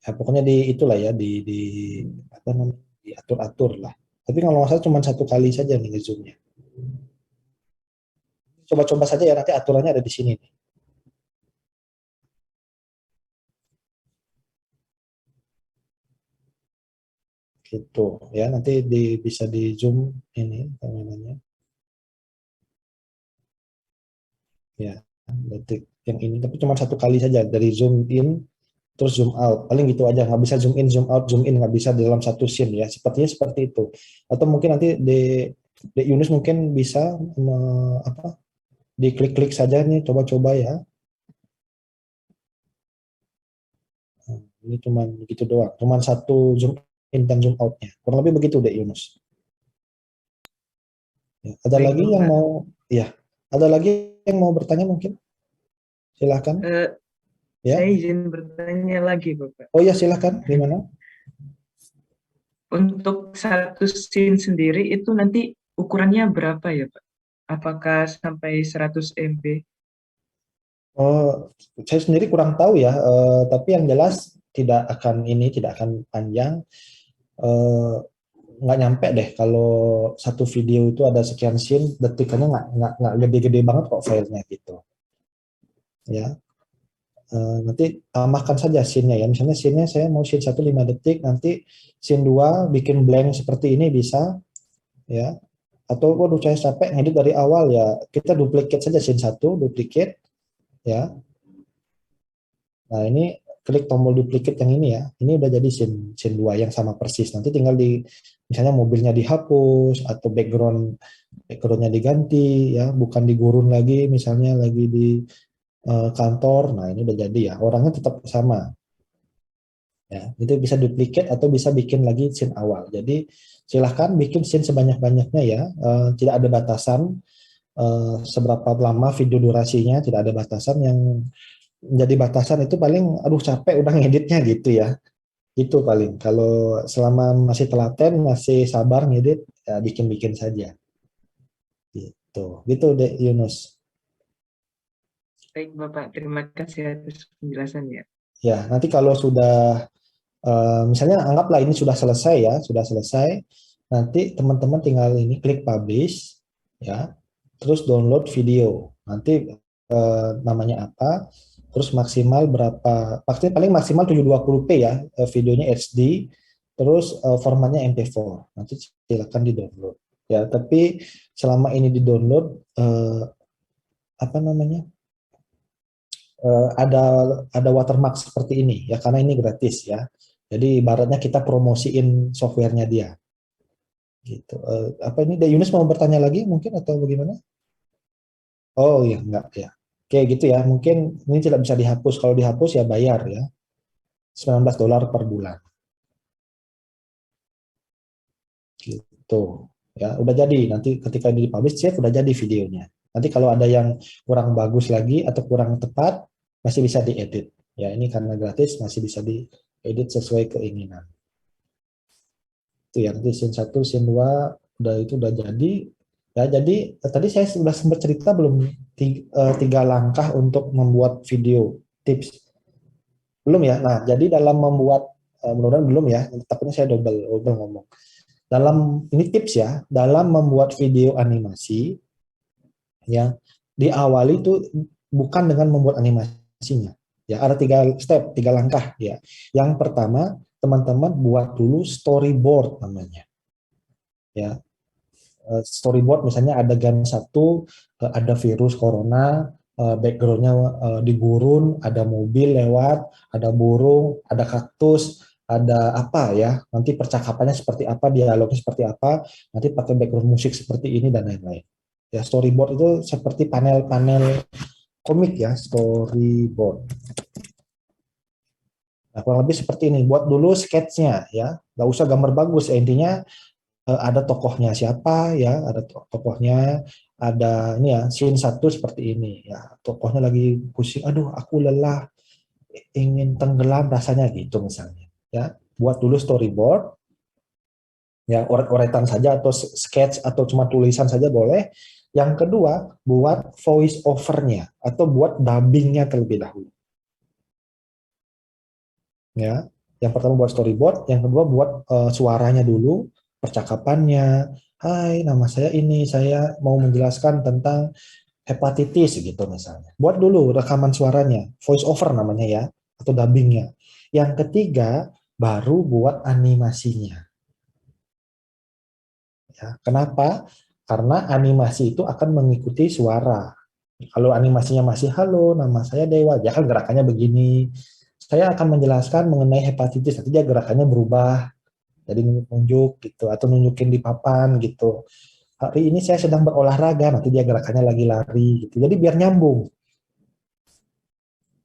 Speaker 4: Ya, pokoknya di itulah ya di apa namanya? Diatur-atur lah. Tapi kalau nggak salah cuma 1 kali saja nih ngezoomnya. Coba-coba saja ya, nanti aturannya ada di sini nih. Gitu ya, nanti bisa di zoom ini kameranya ya, detik yang ini, tapi cuma 1 kali saja dari zoom in terus zoom out, paling gitu aja, nggak bisa zoom in zoom out zoom in, nggak bisa dalam satu scene ya, sepertinya seperti itu. Atau mungkin nanti di Yunus mungkin bisa apa, diklik-klik saja nih, coba-coba ya. Nah, ini cuma begitu doang, cuma 1 zoom in dan zoom outnya, kurang lebih begitu deh Yunus. Ya, ada
Speaker 6: Baik,
Speaker 4: lagi yang
Speaker 6: Bapak.
Speaker 4: mau, ya ada lagi yang mau bertanya mungkin, silahkan ya.
Speaker 6: Saya izin bertanya lagi, Bapak.
Speaker 4: Oh ya, silahkan, gimana?
Speaker 6: Untuk satu scene sendiri itu nanti ukurannya berapa ya, Pak? Apakah sampai 100 MB?
Speaker 4: Oh, saya sendiri kurang tahu ya, tapi yang jelas tidak akan panjang. Eh, nggak nyampe deh kalau satu video itu ada sekian scene, detikannya nggak gede-gede banget kok filenya gitu. Ya, nanti tambahkan saja scene-nya ya. Misalnya scene-nya saya mau scene 1 5 detik, nanti scene 2 bikin blank seperti ini bisa ya. Atau waduh saya capek ngedit dari awal ya, kita duplicate saja scene 1, duplicate ya. Nah, ini klik tombol duplicate yang ini ya. Ini udah jadi scene 2 yang sama persis. Nanti tinggal misalnya mobilnya dihapus atau backgroundnya diganti ya, bukan digurun lagi misalnya lagi di kantor. Nah, ini udah jadi ya. Orangnya tetap sama. Ya, itu bisa duplicate atau bisa bikin lagi scene awal. Jadi silahkan bikin scene sebanyak-banyaknya ya. Tidak ada batasan seberapa lama video durasinya, tidak ada batasan. Yang jadi batasan itu paling aduh capek udah ngeditnya gitu ya, itu paling kalau selama masih telaten masih sabar ngedit ya, bikin saja gitu deh Yunus.
Speaker 6: Baik, Bapak. Terima kasih atas penjelasannya.
Speaker 4: Ya, nanti kalau sudah misalnya anggaplah ini sudah selesai ya, sudah selesai, nanti teman-teman tinggal ini klik publish ya, terus download video, nanti namanya apa, terus maksimal berapa, pasti paling maksimal 720p ya, videonya HD, terus formatnya MP4, nanti silakan di download ya. Tapi selama ini di download apa namanya, ada watermark seperti ini ya, karena ini gratis ya, jadi ibaratnya kita promosiin softwarenya dia gitu. Apa ini Yunus mau bertanya lagi mungkin atau bagaimana? Oh iya, enggak ya. Oke gitu ya, mungkin ini tidak bisa dihapus. Kalau dihapus ya bayar ya, $19 per bulan. Gitu ya, udah jadi. Nanti ketika ini dipublish, save udah jadi videonya. Nanti kalau ada yang kurang bagus lagi atau kurang tepat, masih bisa diedit. Ya, ini karena gratis masih bisa diedit sesuai keinginan. Itu ya, nanti scene 1, scene 2 udah jadi. Ya, jadi tadi saya sudah sempat cerita belum 3 langkah untuk membuat video tips. Belum ya? Nah, jadi dalam membuat mudah-mudahan belum ya, takutnya saya double ngomong. Dalam ini tips ya, dalam membuat video animasi ya, diawali itu bukan dengan membuat animasinya. Ya, ada 3 step, 3 langkah ya. Yang pertama, teman-teman buat dulu storyboard namanya. Ya. Storyboard misalnya adegan 1 ada virus corona, backgroundnya di gurun, ada mobil lewat, ada burung, ada kaktus, ada apa ya, nanti percakapannya seperti apa, dialognya seperti apa, nanti pakai background musik seperti ini dan lain-lain. Ya, storyboard itu seperti panel-panel komik ya, storyboard. Nah, kurang lebih seperti ini. Buat dulu sketsnya ya, nggak usah gambar bagus ya, intinya ada tokohnya siapa ya, ada tokohnya, ada ini ya, scene satu seperti ini ya, tokohnya lagi pusing, aduh aku lelah, ingin tenggelam rasanya gitu misalnya ya, buat dulu storyboard ya, oret-oretan saja atau sketch atau cuma tulisan saja boleh. Yang kedua, buat voice overnya atau buat dubbingnya terlebih dahulu ya. Yang pertama buat storyboard, yang kedua buat suaranya dulu, percakapannya. Hai, nama saya ini, saya mau menjelaskan tentang hepatitis gitu misalnya. Buat dulu rekaman suaranya, voice over namanya ya, atau dubbingnya. Yang ketiga, baru buat animasinya. Ya, kenapa? Karena animasi itu akan mengikuti suara. Kalau animasinya masih halo, nama saya Dewa, ya kan gerakannya begini. Saya akan menjelaskan mengenai hepatitis, nanti dia gerakannya berubah, jadi nunjuk gitu, atau nunjukin di papan gitu. Hari ini saya sedang berolahraga, nanti dia gerakannya lagi lari gitu. Jadi biar nyambung.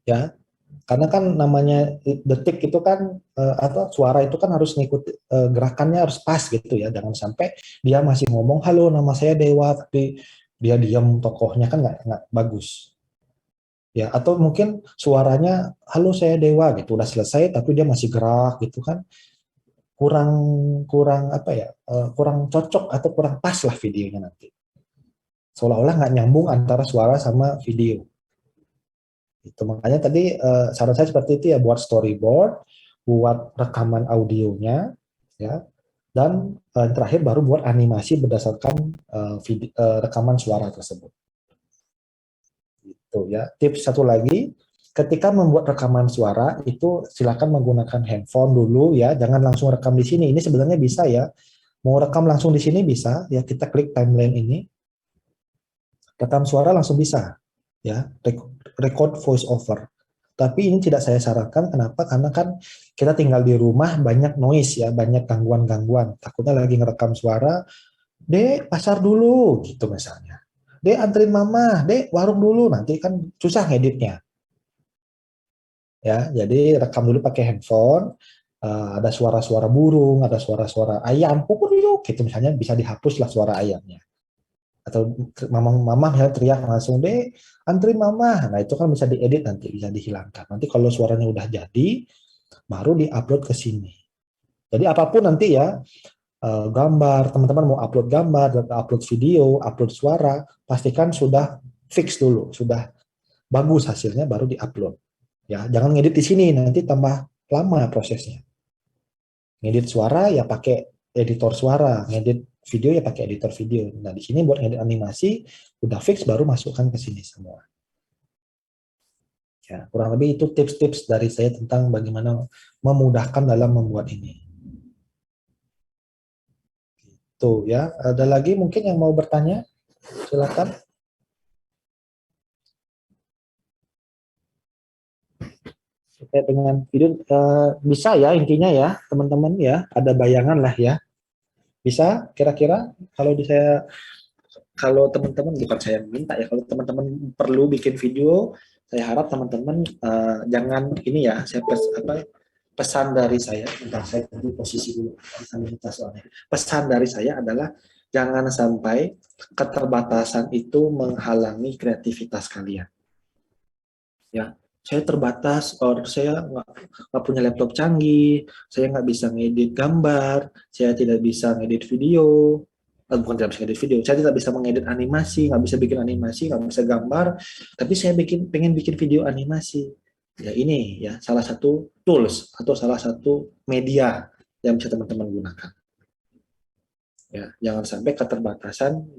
Speaker 4: Ya, karena kan namanya detik itu kan atau suara itu kan harus ngikut gerakannya harus pas gitu ya, jangan sampai dia masih ngomong halo nama saya Dewa tapi dia diam tokohnya, kan nggak bagus ya. Atau mungkin suaranya halo saya Dewa gitu udah selesai tapi dia masih gerak gitu kan, kurang kurang apa ya, kurang cocok atau kurang pas lah videonya, nanti seolah-olah nggak nyambung antara suara sama video. Itu makanya tadi saran saya seperti itu ya, buat storyboard, buat rekaman audionya, ya, dan terakhir baru buat animasi berdasarkan rekaman suara tersebut. Itu ya. Tips satu lagi, ketika membuat rekaman suara itu silakan menggunakan handphone dulu ya, jangan langsung rekam di sini. Ini sebenarnya bisa ya, mau rekam langsung di sini bisa ya, kita klik timeline ini, rekam suara langsung bisa ya, record voice over. Tapi ini tidak saya sarankan, kenapa? Karena kan kita tinggal di rumah, banyak noise ya, banyak gangguan-gangguan. Takutnya lagi ngerekam suara, Dek pasar dulu gitu misalnya. Dek anterin mama, Dek warung dulu, nanti kan susah ngeditnya. Ya, jadi rekam dulu pakai handphone, ada suara-suara burung, ada suara-suara ayam, kukuruyuk gitu misalnya, bisa dihapuslah suara ayamnya. Atau mama misalnya teriak langsung, Dek antri mama, nah itu kan bisa diedit, nanti bisa dihilangkan. Nanti kalau suaranya udah jadi baru diupload ke sini. Jadi apapun nanti ya, gambar, teman-teman mau upload gambar, upload video, upload suara, pastikan sudah fix dulu, sudah bagus hasilnya baru diupload ya. Jangan ngedit di sini, nanti tambah lama prosesnya. Ngedit suara ya pakai editor suara, ngedit video ya pakai editor video. Nah, di sini buat ngedit animasi udah fix baru masukkan ke sini semua. Ya, kurang lebih itu tips-tips dari saya tentang bagaimana memudahkan dalam membuat ini. Tuh ya, ada lagi mungkin yang mau bertanya? Silakan. Terkait dengan video bisa ya, intinya ya, teman-teman ya, ada bayangan lah ya. Bisa kira-kira kalau teman-teman, bukan saya minta ya, kalau teman-teman perlu bikin video, saya harap teman-teman jangan ini ya, pesan dari saya, bentar saya tadi posisi dulu, soalnya. Pesan dari saya adalah jangan sampai keterbatasan itu menghalangi kreativitas kalian. Ya, saya terbatas, saya nggak punya laptop canggih, saya nggak bisa ngedit gambar, saya tidak bisa ngedit video, bukan tidak bisa ngedit video, saya tidak bisa mengedit animasi, nggak bisa bikin animasi, nggak bisa gambar, tapi saya pengen bikin video animasi. Ya ini ya salah satu tools atau salah satu media yang bisa teman-teman gunakan. Ya, jangan sampai keterbatasan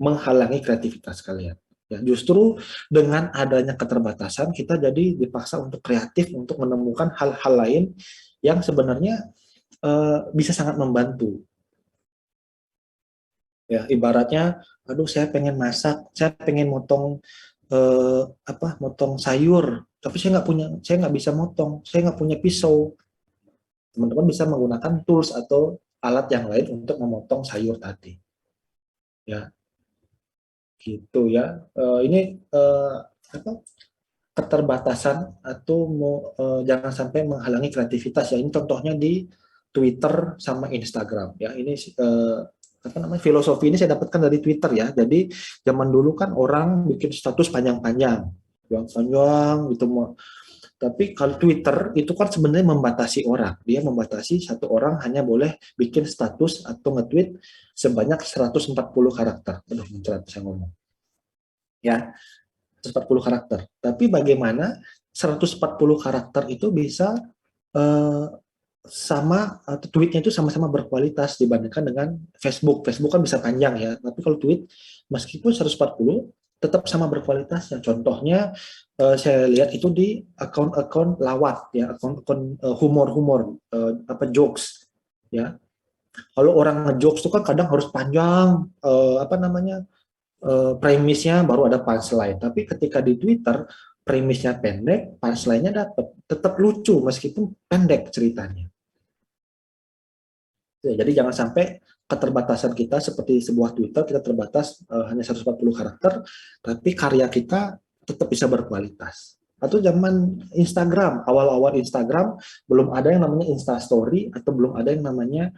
Speaker 4: menghalangi kreativitas kalian. Ya, justru dengan adanya keterbatasan kita jadi dipaksa untuk kreatif, untuk menemukan hal-hal lain yang sebenarnya bisa sangat membantu. Ya, ibaratnya, aduh saya pengen masak, saya pengen motong motong sayur, tapi saya nggak bisa motong, saya nggak punya pisau. Teman-teman bisa menggunakan tools atau alat yang lain untuk memotong sayur tadi. Ya, gitu ya. Ini keterbatasan atau jangan sampai menghalangi kreativitas ya. Ini contohnya di
Speaker 1: Twitter sama Instagram. Ya, ini apa namanya, filosofi ini saya dapatkan dari Twitter ya. Jadi zaman dulu kan orang bikin status panjang-panjang, yang panjang gitu. Tapi kalau Twitter itu kan sebenarnya membatasi orang. Dia membatasi satu orang hanya boleh bikin status atau nge-tweet sebanyak 140 karakter. Aduh, muncrat saya ngomong. Ya, 140 karakter. Tapi bagaimana 140 karakter itu bisa sama, atau tweetnya itu sama-sama berkualitas dibandingkan dengan Facebook. Facebook kan bisa panjang ya, tapi kalau tweet meskipun 140 tetap sama berkualitasnya. Contohnya saya lihat itu di akun-akun lawak ya, akun-akun humor-humor, apa, jokes ya. Kalau orang ngejokes itu kan kadang harus panjang, apa namanya, premisnya baru ada punchline. Tapi ketika di Twitter premisnya pendek, punchline-nya dapat, tetap lucu meskipun pendek ceritanya. Ya, jadi jangan sampai keterbatasan kita seperti sebuah Twitter, kita terbatas hanya 140 karakter, tapi karya kita tetap bisa berkualitas. Atau zaman Instagram, awal-awal Instagram belum ada yang namanya Instastory atau belum ada yang namanya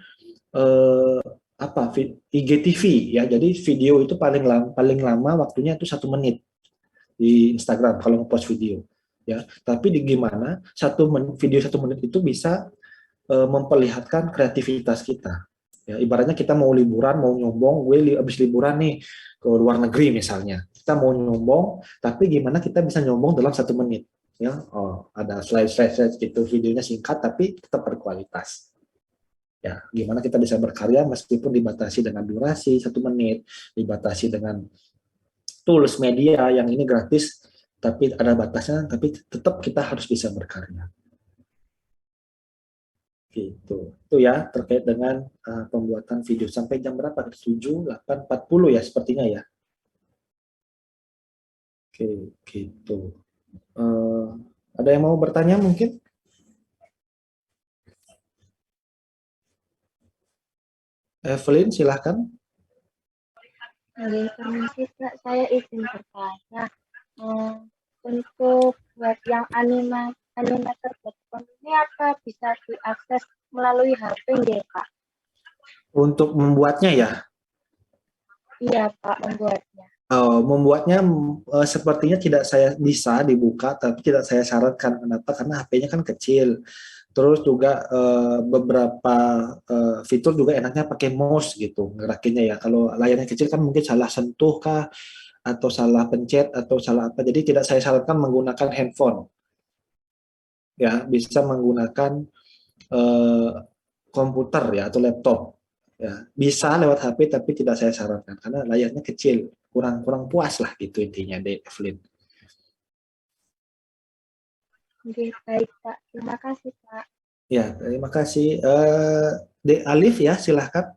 Speaker 1: IGTV ya. Jadi video itu paling lama waktunya itu 1 menit di Instagram kalau nge-post video ya. Tapi di gimana video 1 menit itu bisa memperlihatkan kreativitas kita. Ya, ibaratnya kita mau liburan, mau nyombong, gue habis liburan nih ke luar negeri misalnya. Kita mau nyombong, tapi gimana kita bisa nyombong dalam 1 menit? Ya, ada slide gitu, videonya singkat tapi tetap berkualitas. Ya, gimana kita bisa berkarya meskipun dibatasi dengan durasi 1 menit, dibatasi dengan tools media yang ini gratis, tapi ada batasnya, tapi tetap kita harus bisa berkarya. Gitu. Itu ya terkait dengan pembuatan video. Sampai jam berapa? 7, 8, 40 ya sepertinya ya. Oke, gitu. Ada yang mau bertanya mungkin? Evelyn, silahkan.
Speaker 5: Ada informasi, Kak, saya izin bertanya. Untuk buat yang animator platform ini apa bisa diakses melalui HP ya, Pak?
Speaker 1: Untuk membuatnya ya?
Speaker 5: Iya, Pak, membuatnya.
Speaker 1: Membuatnya sepertinya tidak saya bisa dibuka, tapi tidak saya sarankan. Kenapa? Karena HP-nya kan kecil. Terus juga beberapa fitur juga enaknya pakai mouse gitu ngerakinnya ya. Kalau layarnya kecil kan mungkin salah sentuh kah, atau salah pencet, atau salah apa. Jadi tidak saya sarankan menggunakan handphone. Ya, bisa menggunakan komputer ya atau laptop. Ya, bisa lewat HP tapi tidak saya sarankan karena layarnya kecil, kurang puas lah gitu intinya, Evelyn.
Speaker 5: Oke, baik, Pak. Terima kasih, Pak.
Speaker 1: Ya, terima kasih. Alif ya, silahkan.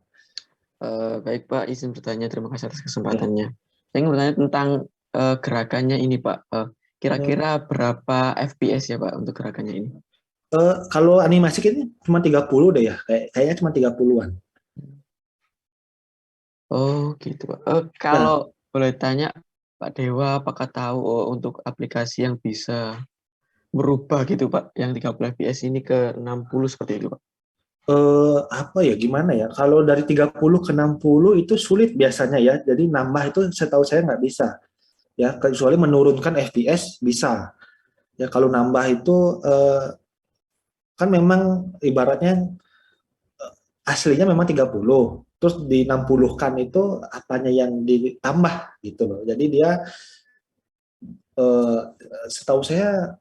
Speaker 7: Baik Pak, izin bertanya. Terima kasih atas kesempatannya. Saya ingin bertanya tentang gerakannya ini Pak. Kira-kira berapa FPS ya Pak untuk gerakannya ini?
Speaker 1: Kalau animasi ini cuma 30 deh ya, kayaknya cuma 30-an.
Speaker 7: Oh gitu Pak. Kalau boleh tanya Pak Dewa, apakah tahu untuk aplikasi yang bisa berubah gitu Pak, yang 30 fps ini ke 60 seperti itu Pak?
Speaker 1: Apa ya, gimana ya, kalau dari 30 ke 60 itu sulit biasanya ya, jadi nambah itu setahu saya nggak bisa ya, kecuali menurunkan FPS bisa ya. Kalau nambah itu kan memang ibaratnya aslinya memang 30, terus di 60-kan itu apanya yang ditambah gitu loh. Jadi dia setahu saya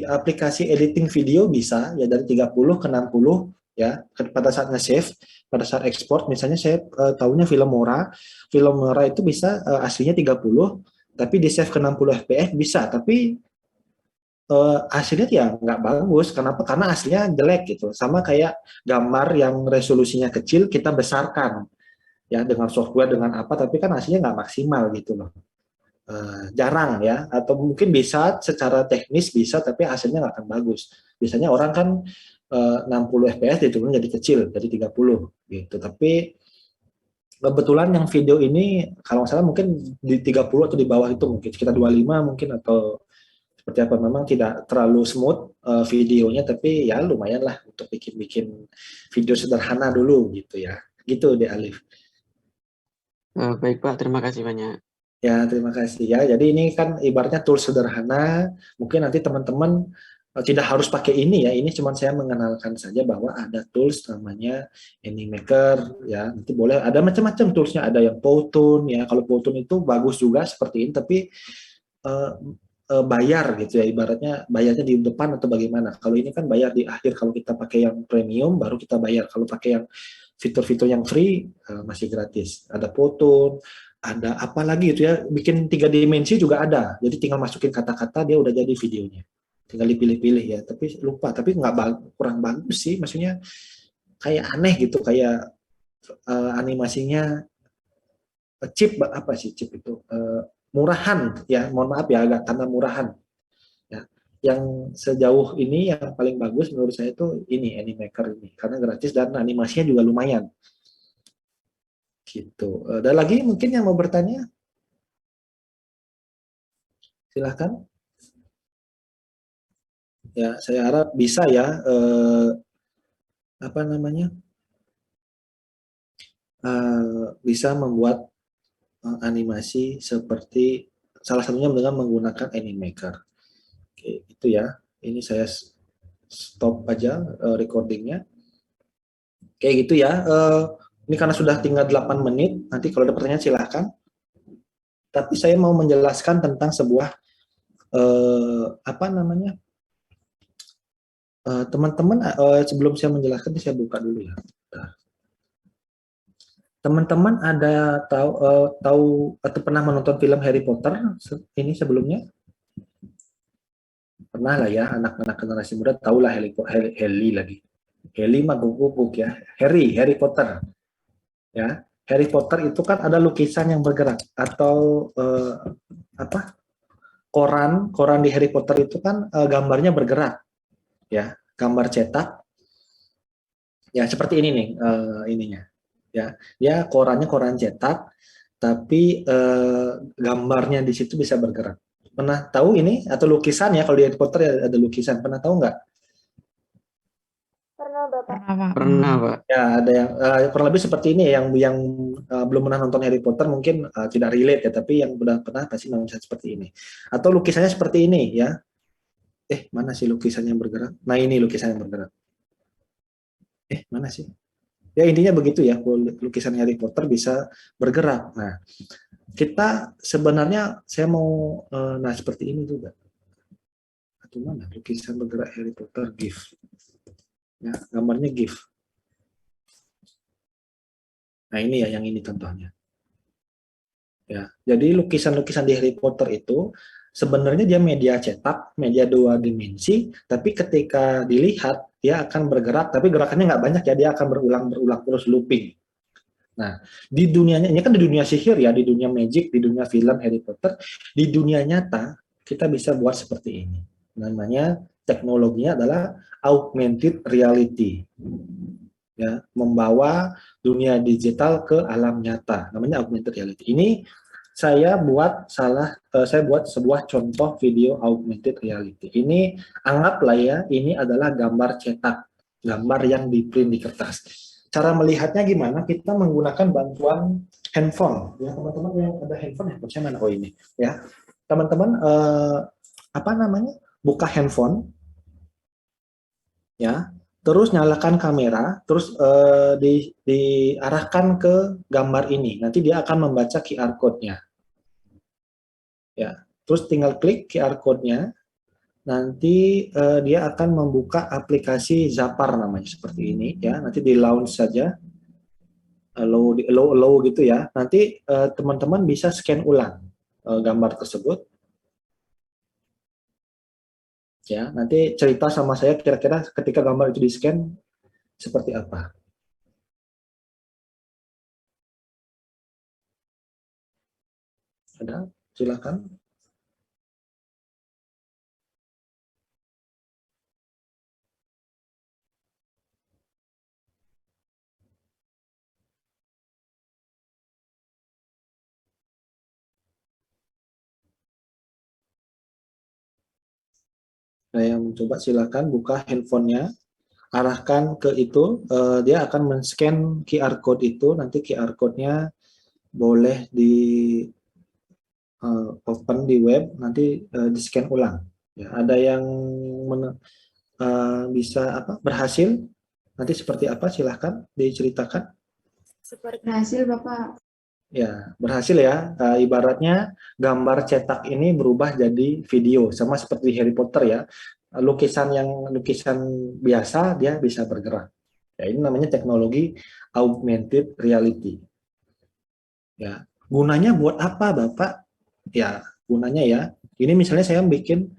Speaker 1: aplikasi editing video bisa ya dari 30 ke 60 ya, pada saat nge-save, pada saat ekspor misalnya saya tahunya Filmora itu bisa aslinya 30 tapi di save ke 60 fps bisa, tapi hasilnya ya nggak bagus. Kenapa? Karena aslinya jelek gitu. Sama kayak gambar yang resolusinya kecil kita besarkan ya dengan software dengan apa, tapi kan hasilnya nggak maksimal gitu loh. Jarang ya, atau mungkin bisa secara teknis bisa tapi hasilnya nggak akan bagus. Biasanya orang kan 60 fps diturun jadi kecil, jadi 30 gitu. Tapi kebetulan yang video ini kalau nggak salah mungkin di 30 atau di bawah itu, mungkin sekitar 25 mungkin atau seperti apa. Memang tidak terlalu smooth videonya, tapi ya lumayan lah untuk bikin video sederhana dulu gitu ya. Gitu deh Alif.
Speaker 7: Baik Pak, terima kasih banyak.
Speaker 1: Ya, terima kasih ya. Jadi ini kan ibaratnya tools sederhana. Mungkin nanti teman-teman tidak harus pakai ini ya. Ini cuma saya mengenalkan saja bahwa ada tools namanya Animaker ya. Nanti boleh ada macam-macam toolsnya. Ada yang Powtoon ya. Kalau Powtoon itu bagus juga seperti ini, tapi eh, bayar gitu ya. Ibaratnya bayarnya di depan atau bagaimana. Kalau ini kan bayar di akhir. Kalau kita pakai yang premium baru kita bayar. Kalau pakai yang fitur-fitur yang free masih gratis. Ada Powtoon, ada apa lagi itu ya, bikin 3 dimensi juga ada, jadi tinggal masukin kata-kata dia udah jadi videonya, tinggal dipilih-pilih ya, tapi lupa, tapi nggak kurang bagus sih, maksudnya kayak aneh gitu, kayak animasinya cheap, apa sih cheap itu, murahan ya, mohon maaf ya, agak karena murahan ya. Yang sejauh ini yang paling bagus menurut saya itu ini Animaker ini, karena gratis dan animasinya juga lumayan gitu. Ada lagi mungkin yang mau bertanya? Silahkan. Ya, saya harap bisa ya, apa namanya, bisa membuat animasi seperti salah satunya dengan menggunakan Animaker. Oke, itu ya. Ini saya stop aja recordingnya. Kayak gitu ya. Ini karena sudah tinggal 8 menit, nanti kalau ada pertanyaan silahkan. Tapi saya mau menjelaskan tentang sebuah apa namanya, teman-teman, sebelum saya menjelaskan, saya buka dulu ya. Teman-teman ada tahu atau pernah menonton film Harry Potter ini sebelumnya? Pernah lah ya, anak-anak generasi muda tahulah Harry lagi. Harry mah guguk ya. Harry Potter. Ya. Harry Potter itu kan ada lukisan yang bergerak atau apa? Koran di Harry Potter itu kan gambarnya bergerak ya, gambar cetak. Ya, seperti ini nih ininya. Ya, dia korannya koran cetak, tapi gambarnya di situ bisa bergerak. Pernah tahu ini atau lukisan ya, kalau di Harry Potter ya ada lukisan, pernah tahu nggak?
Speaker 5: Pernah Bapak.
Speaker 7: Pernah Pak.
Speaker 1: Ya, ada yang kurang lebih seperti ini ya, yang belum pernah nonton Harry Potter mungkin tidak relate ya, tapi yang udah pernah pasti nonton seperti ini. Atau lukisannya seperti ini ya. Mana sih lukisan yang bergerak? Nah, ini lukisan yang bergerak. Mana sih? Ya intinya begitu ya, lukisan Harry Potter bisa bergerak. Nah, kita sebenarnya saya mau nah seperti ini juga. Atau mana lukisan bergerak Harry Potter GIF? Ya, gambarnya GIF. Nah, ini ya yang ini contohnya. Ya, jadi lukisan-lukisan di Harry Potter itu sebenarnya dia media cetak, media 2 dimensi, tapi ketika dilihat dia akan bergerak, tapi gerakannya nggak banyak ya, dia akan berulang terus looping. Nah, di dunianya, ini kan di dunia sihir ya, di dunia magic, di dunia film Harry Potter, di dunia nyata kita bisa buat seperti ini. Namanya teknologinya adalah augmented reality. Ya, membawa dunia digital ke alam nyata. Namanya augmented reality. Ini saya buat sebuah contoh video augmented reality. Ini anggaplah ya, ini adalah gambar cetak, gambar yang di print di kertas. Cara melihatnya gimana? Kita menggunakan bantuan handphone. Ya, teman-teman yang ada handphone saya mana? Oh ini, ya. Teman-teman apa namanya? Buka handphone, ya. Terus nyalakan kamera, terus diarahkan ke gambar ini. Nanti dia akan membaca QR code-nya. Ya, terus tinggal klik QR code-nya. Nanti dia akan membuka aplikasi Zapar namanya seperti ini ya. Nanti di launch saja. Low gitu ya. Nanti teman-teman bisa scan ulang gambar tersebut. Ya, nanti cerita sama saya kira-kira ketika gambar itu di-scan seperti apa. Ada? Silakan. Nah, yang mencoba silakan buka handphonenya, arahkan ke itu, dia akan men-scan QR code itu, nanti QR code-nya boleh di open di web, nanti di-scan ulang. Ya, ada yang bisa berhasil, nanti seperti apa silahkan diceritakan.
Speaker 8: Seperti hasil Bapak.
Speaker 1: Ya, berhasil ya. Ibaratnya gambar cetak ini berubah jadi video, sama seperti Harry Potter ya. Lukisan biasa dia bisa bergerak. Ya, ini namanya teknologi augmented reality. Ya, gunanya buat apa, Bapak? Ya, gunanya ya. Ini misalnya saya bikin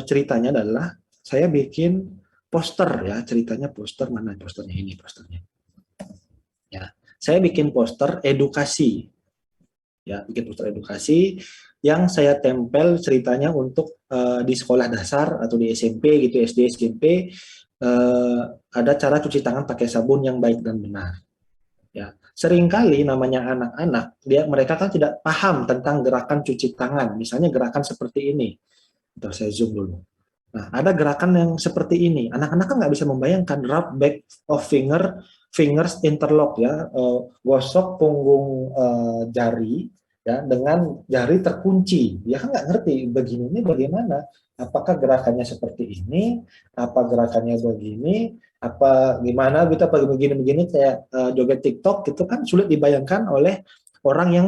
Speaker 1: ceritanya adalah saya bikin poster ya, ceritanya poster, mana posternya, ini posternya. Ya, saya bikin poster edukasi. Ya, bikin poster edukasi yang saya tempel ceritanya untuk di sekolah dasar atau di SMP gitu, SD, SMP, ada cara cuci tangan pakai sabun yang baik dan benar. Ya, seringkali namanya anak-anak, mereka kan tidak paham tentang gerakan cuci tangan. Misalnya gerakan seperti ini. Bentar, saya zoom dulu. Nah, ada gerakan yang seperti ini. Anak-anak kan nggak bisa membayangkan rub back of fingers interlock ya, gosok punggung jari ya dengan jari terkunci. Dia kan nggak ngerti begini ini bagaimana. Apakah gerakannya seperti ini? Apa gerakannya begini? Apa gimana gitu? Apa begini-begini kayak joget TikTok gitu kan sulit dibayangkan oleh orang yang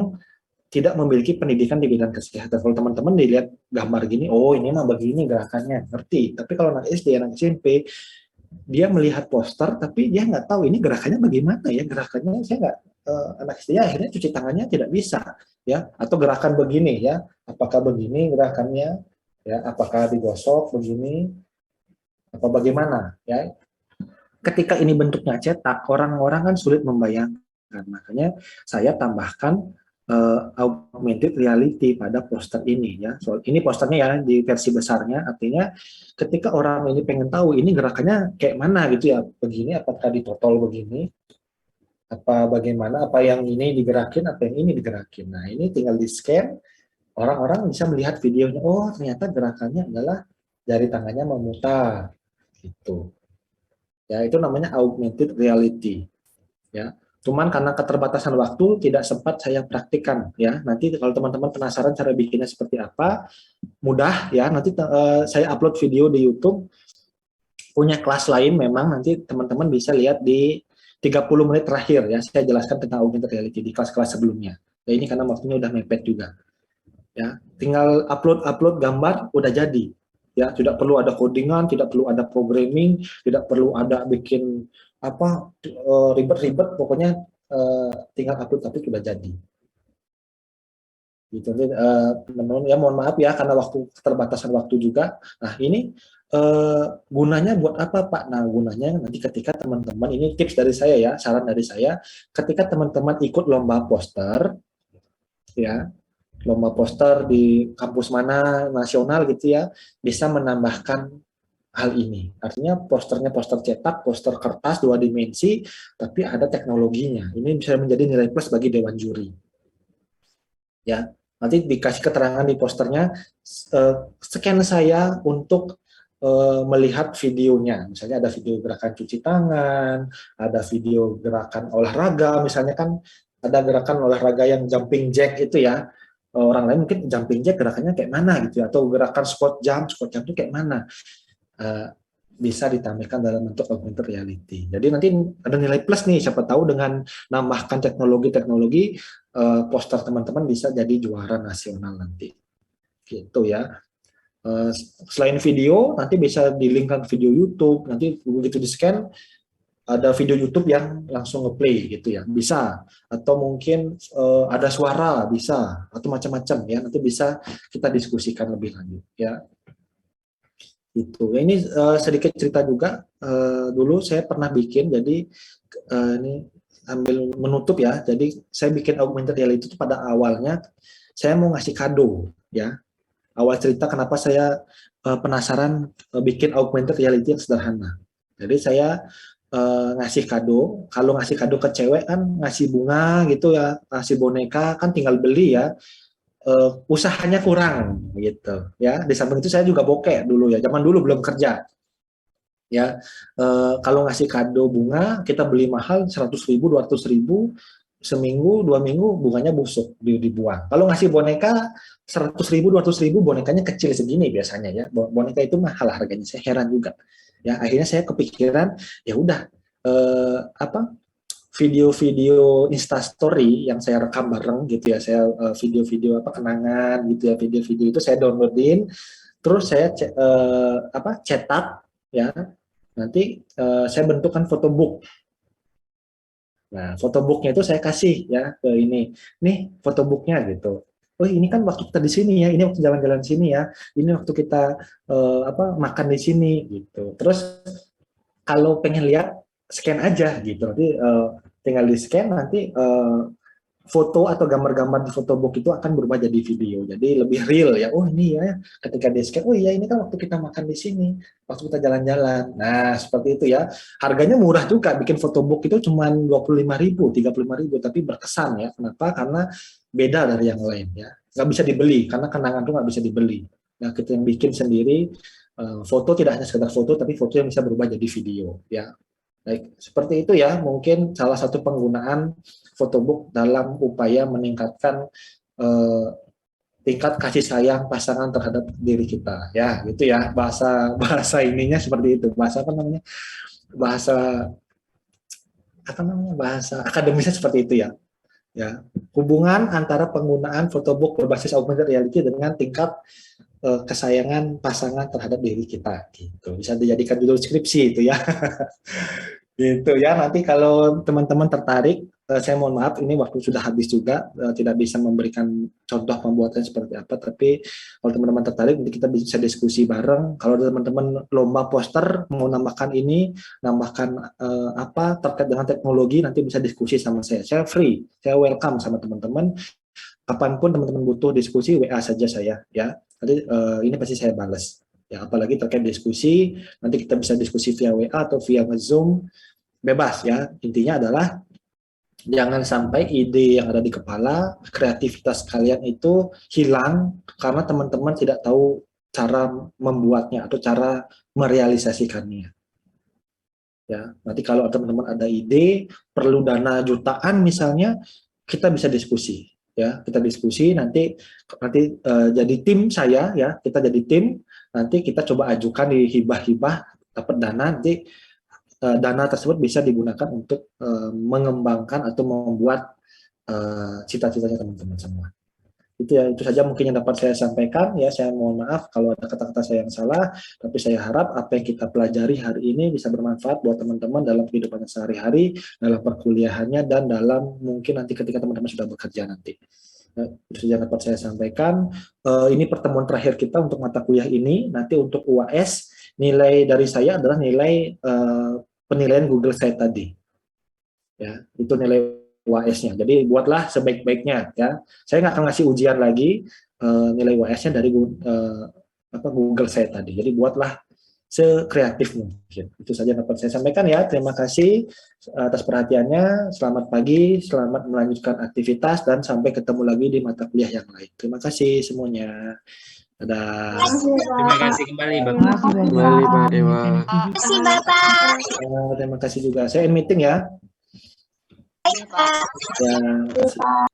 Speaker 1: tidak memiliki pendidikan di bidang kesehatan. Kalau teman-teman dilihat gambar gini, oh ini mah begini gerakannya, ngerti. Tapi kalau anak SD, anak SMP, dia melihat poster, tapi dia nggak tahu ini gerakannya bagaimana ya, gerakannya saya nggak, anak SD akhirnya cuci tangannya tidak bisa, ya. Atau gerakan begini ya, apakah begini gerakannya, ya, apakah digosok begini, apa bagaimana, ya. Ketika ini bentuknya cetak, orang-orang kan sulit membayangkan, makanya saya tambahkan augmented reality pada poster ini ya. So, ini posternya ya di versi besarnya, artinya ketika orang ini pengen tahu ini gerakannya kayak mana gitu ya, begini apakah ditotol begini, apa bagaimana, apa yang ini digerakin, apa yang ini digerakin. Nah, ini tinggal di-scan, orang-orang bisa melihat videonya, oh ternyata gerakannya adalah jari tangannya memutar gitu. Ya, itu namanya augmented reality. Ya. Cuman karena keterbatasan waktu tidak sempat saya praktikkan ya. Nanti kalau teman-teman penasaran cara bikinnya seperti apa, mudah ya. Nanti saya upload video di YouTube. Punya kelas lain memang nanti teman-teman bisa lihat di 30 menit terakhir ya. Saya jelaskan tentang augmented reality di kelas-kelas sebelumnya. Ya, ini karena waktunya udah mepet juga. Ya, tinggal upload gambar udah jadi. Ya, tidak perlu ada codingan, tidak perlu ada programming, tidak perlu ada bikin apa ribet-ribet, pokoknya tinggal upload tapi sudah jadi. Gitu. Teman-teman ya mohon maaf ya karena keterbatasan waktu juga. Nah ini gunanya buat apa Pak? Nah gunanya nanti ketika teman-teman, ini tips dari saya ya, saran dari saya, ketika teman-teman ikut lomba poster, ya lomba poster di kampus mana nasional gitu ya, bisa menambahkan hal ini. Artinya posternya poster cetak, poster kertas 2 dimensi, tapi ada teknologinya. Ini bisa menjadi nilai plus bagi dewan juri. Ya, nanti dikasih keterangan di posternya, scan saya untuk melihat videonya. Misalnya ada video gerakan cuci tangan, ada video gerakan olahraga, misalnya kan ada gerakan olahraga yang jumping jack itu ya. Orang lain mungkin jumping jack gerakannya kayak mana gitu ya, atau gerakan squat jump itu kayak mana. Bisa ditampilkan dalam bentuk augmented reality. Jadi nanti ada nilai plus nih, siapa tahu dengan nambahkan teknologi-teknologi, poster teman-teman bisa jadi juara nasional nanti. Gitu ya. Selain video, nanti bisa di-linkkan video YouTube, nanti begitu di-scan, ada video YouTube yang langsung nge-play gitu ya, bisa. Atau mungkin ada suara, bisa. Atau macam-macam ya, nanti bisa kita diskusikan lebih lanjut ya. Itu ya, ini sedikit cerita juga, dulu saya pernah bikin, jadi ini ambil menutup ya, jadi saya bikin augmented reality itu pada awalnya saya mau ngasih kado ya. Awal cerita kenapa saya penasaran bikin augmented reality yang sederhana. Jadi saya ngasih kado, kalau ngasih kado ke cewek kan ngasih bunga gitu ya, ngasih boneka kan tinggal beli ya. usahanya kurang gitu ya. Di samping itu saya juga bokeh dulu ya, zaman dulu belum kerja ya. Kalau ngasih kado bunga kita beli mahal 100.000 200.000, seminggu 2 minggu bunganya busuk dibuang. Kalau ngasih boneka 100.000 200.000 bonekanya kecil segini biasanya ya, boneka itu mahal harganya. Saya heran juga ya, akhirnya saya kepikiran ya udah apa, video-video Instastory yang saya rekam bareng gitu ya, saya video-video apa kenangan gitu ya, video-video itu saya downloadin, terus saya cetak ya, nanti saya bentukkan photobook. Nah, photobooknya itu saya kasih ya ke ini, nih photobooknya gitu. Oh ini kan waktu kita di sini ya, ini waktu jalan-jalan sini ya, ini waktu kita makan di sini gitu. Terus kalau pengen lihat scan aja gitu, nanti tinggal di scan, nanti foto atau gambar-gambar di photobook itu akan berubah jadi video, jadi lebih real ya. Oh ini ya, ketika di scan, oh iya ini kan waktu kita makan di sini, waktu kita jalan-jalan. Nah seperti itu ya. Harganya murah juga, bikin photobook itu cuma 25.000, 35.000, tapi berkesan ya. Kenapa? Karena beda dari yang lain ya. Nggak bisa dibeli, karena kenangan itu nggak bisa dibeli. Nah kita yang bikin sendiri, foto tidak hanya sekedar foto, tapi foto yang bisa berubah jadi video ya. Baik, seperti itu ya, mungkin salah satu penggunaan photobook dalam upaya meningkatkan tingkat kasih sayang pasangan terhadap diri kita ya, gitu ya. Bahasa ininya seperti itu, bahasa bahasa akademisnya seperti itu ya. Ya, hubungan antara penggunaan photobook berbasis augmented reality dengan tingkat kesayangan pasangan terhadap diri kita gitu. Bisa dijadikan judul skripsi itu ya. Gitu ya. Nanti kalau teman-teman tertarik, saya mohon maaf ini waktu sudah habis juga, tidak bisa memberikan contoh pembuatan seperti apa, tapi kalau teman-teman tertarik nanti kita bisa diskusi bareng. Kalau teman-teman lomba poster mau nambahkan ini, nambahkan apa terkait dengan teknologi, nanti bisa diskusi sama saya. Saya free, saya welcome sama teman-teman. Kapanpun teman-teman butuh diskusi, WA saja saya ya. Nanti ini pasti saya balas. Ya, apalagi terkait diskusi, nanti kita bisa diskusi via WA atau via Zoom, bebas ya. Intinya adalah jangan sampai ide yang ada di kepala, kreativitas kalian itu hilang karena teman-teman tidak tahu cara membuatnya atau cara merealisasikannya. Ya, nanti kalau teman-teman ada ide, perlu dana jutaan misalnya, kita bisa diskusi. Ya, kita diskusi nanti jadi tim saya ya, kita jadi tim, nanti kita coba ajukan di hibah-hibah, dapat dana, nanti dana tersebut bisa digunakan untuk mengembangkan atau membuat cita-citanya teman-teman semua. Itu ya, itu saja mungkin yang dapat saya sampaikan ya. Saya mohon maaf kalau ada kata-kata saya yang salah, tapi saya harap apa yang kita pelajari hari ini bisa bermanfaat buat teman-teman dalam kehidupannya sehari-hari, dalam perkuliahannya, dan dalam mungkin nanti ketika teman-teman sudah bekerja nanti. Nah, itu saja yang dapat saya sampaikan. Ini pertemuan terakhir kita untuk mata kuliah ini. Nanti untuk UAS, nilai dari saya adalah nilai penilaian Google Site tadi. Ya, itu nilai UAS-nya. Jadi buatlah sebaik-baiknya ya. Saya nggak akan ngasih ujian lagi, nilai UAS-nya dari Google Site tadi. Jadi buatlah sekreatif mungkin. Itu saja dapat saya sampaikan ya. Terima kasih atas perhatiannya. Selamat pagi, selamat melanjutkan aktivitas, dan sampai ketemu lagi di mata kuliah yang lain. Terima kasih semuanya. Dadah.
Speaker 9: Terima kasih kembali Bapak.
Speaker 7: Kembali Pak Dewa.
Speaker 2: Terima kasih Bapak.
Speaker 1: Terima kasih juga. Saya in meeting ya.
Speaker 2: Baik, Pak.
Speaker 1: Ya, terima kasih.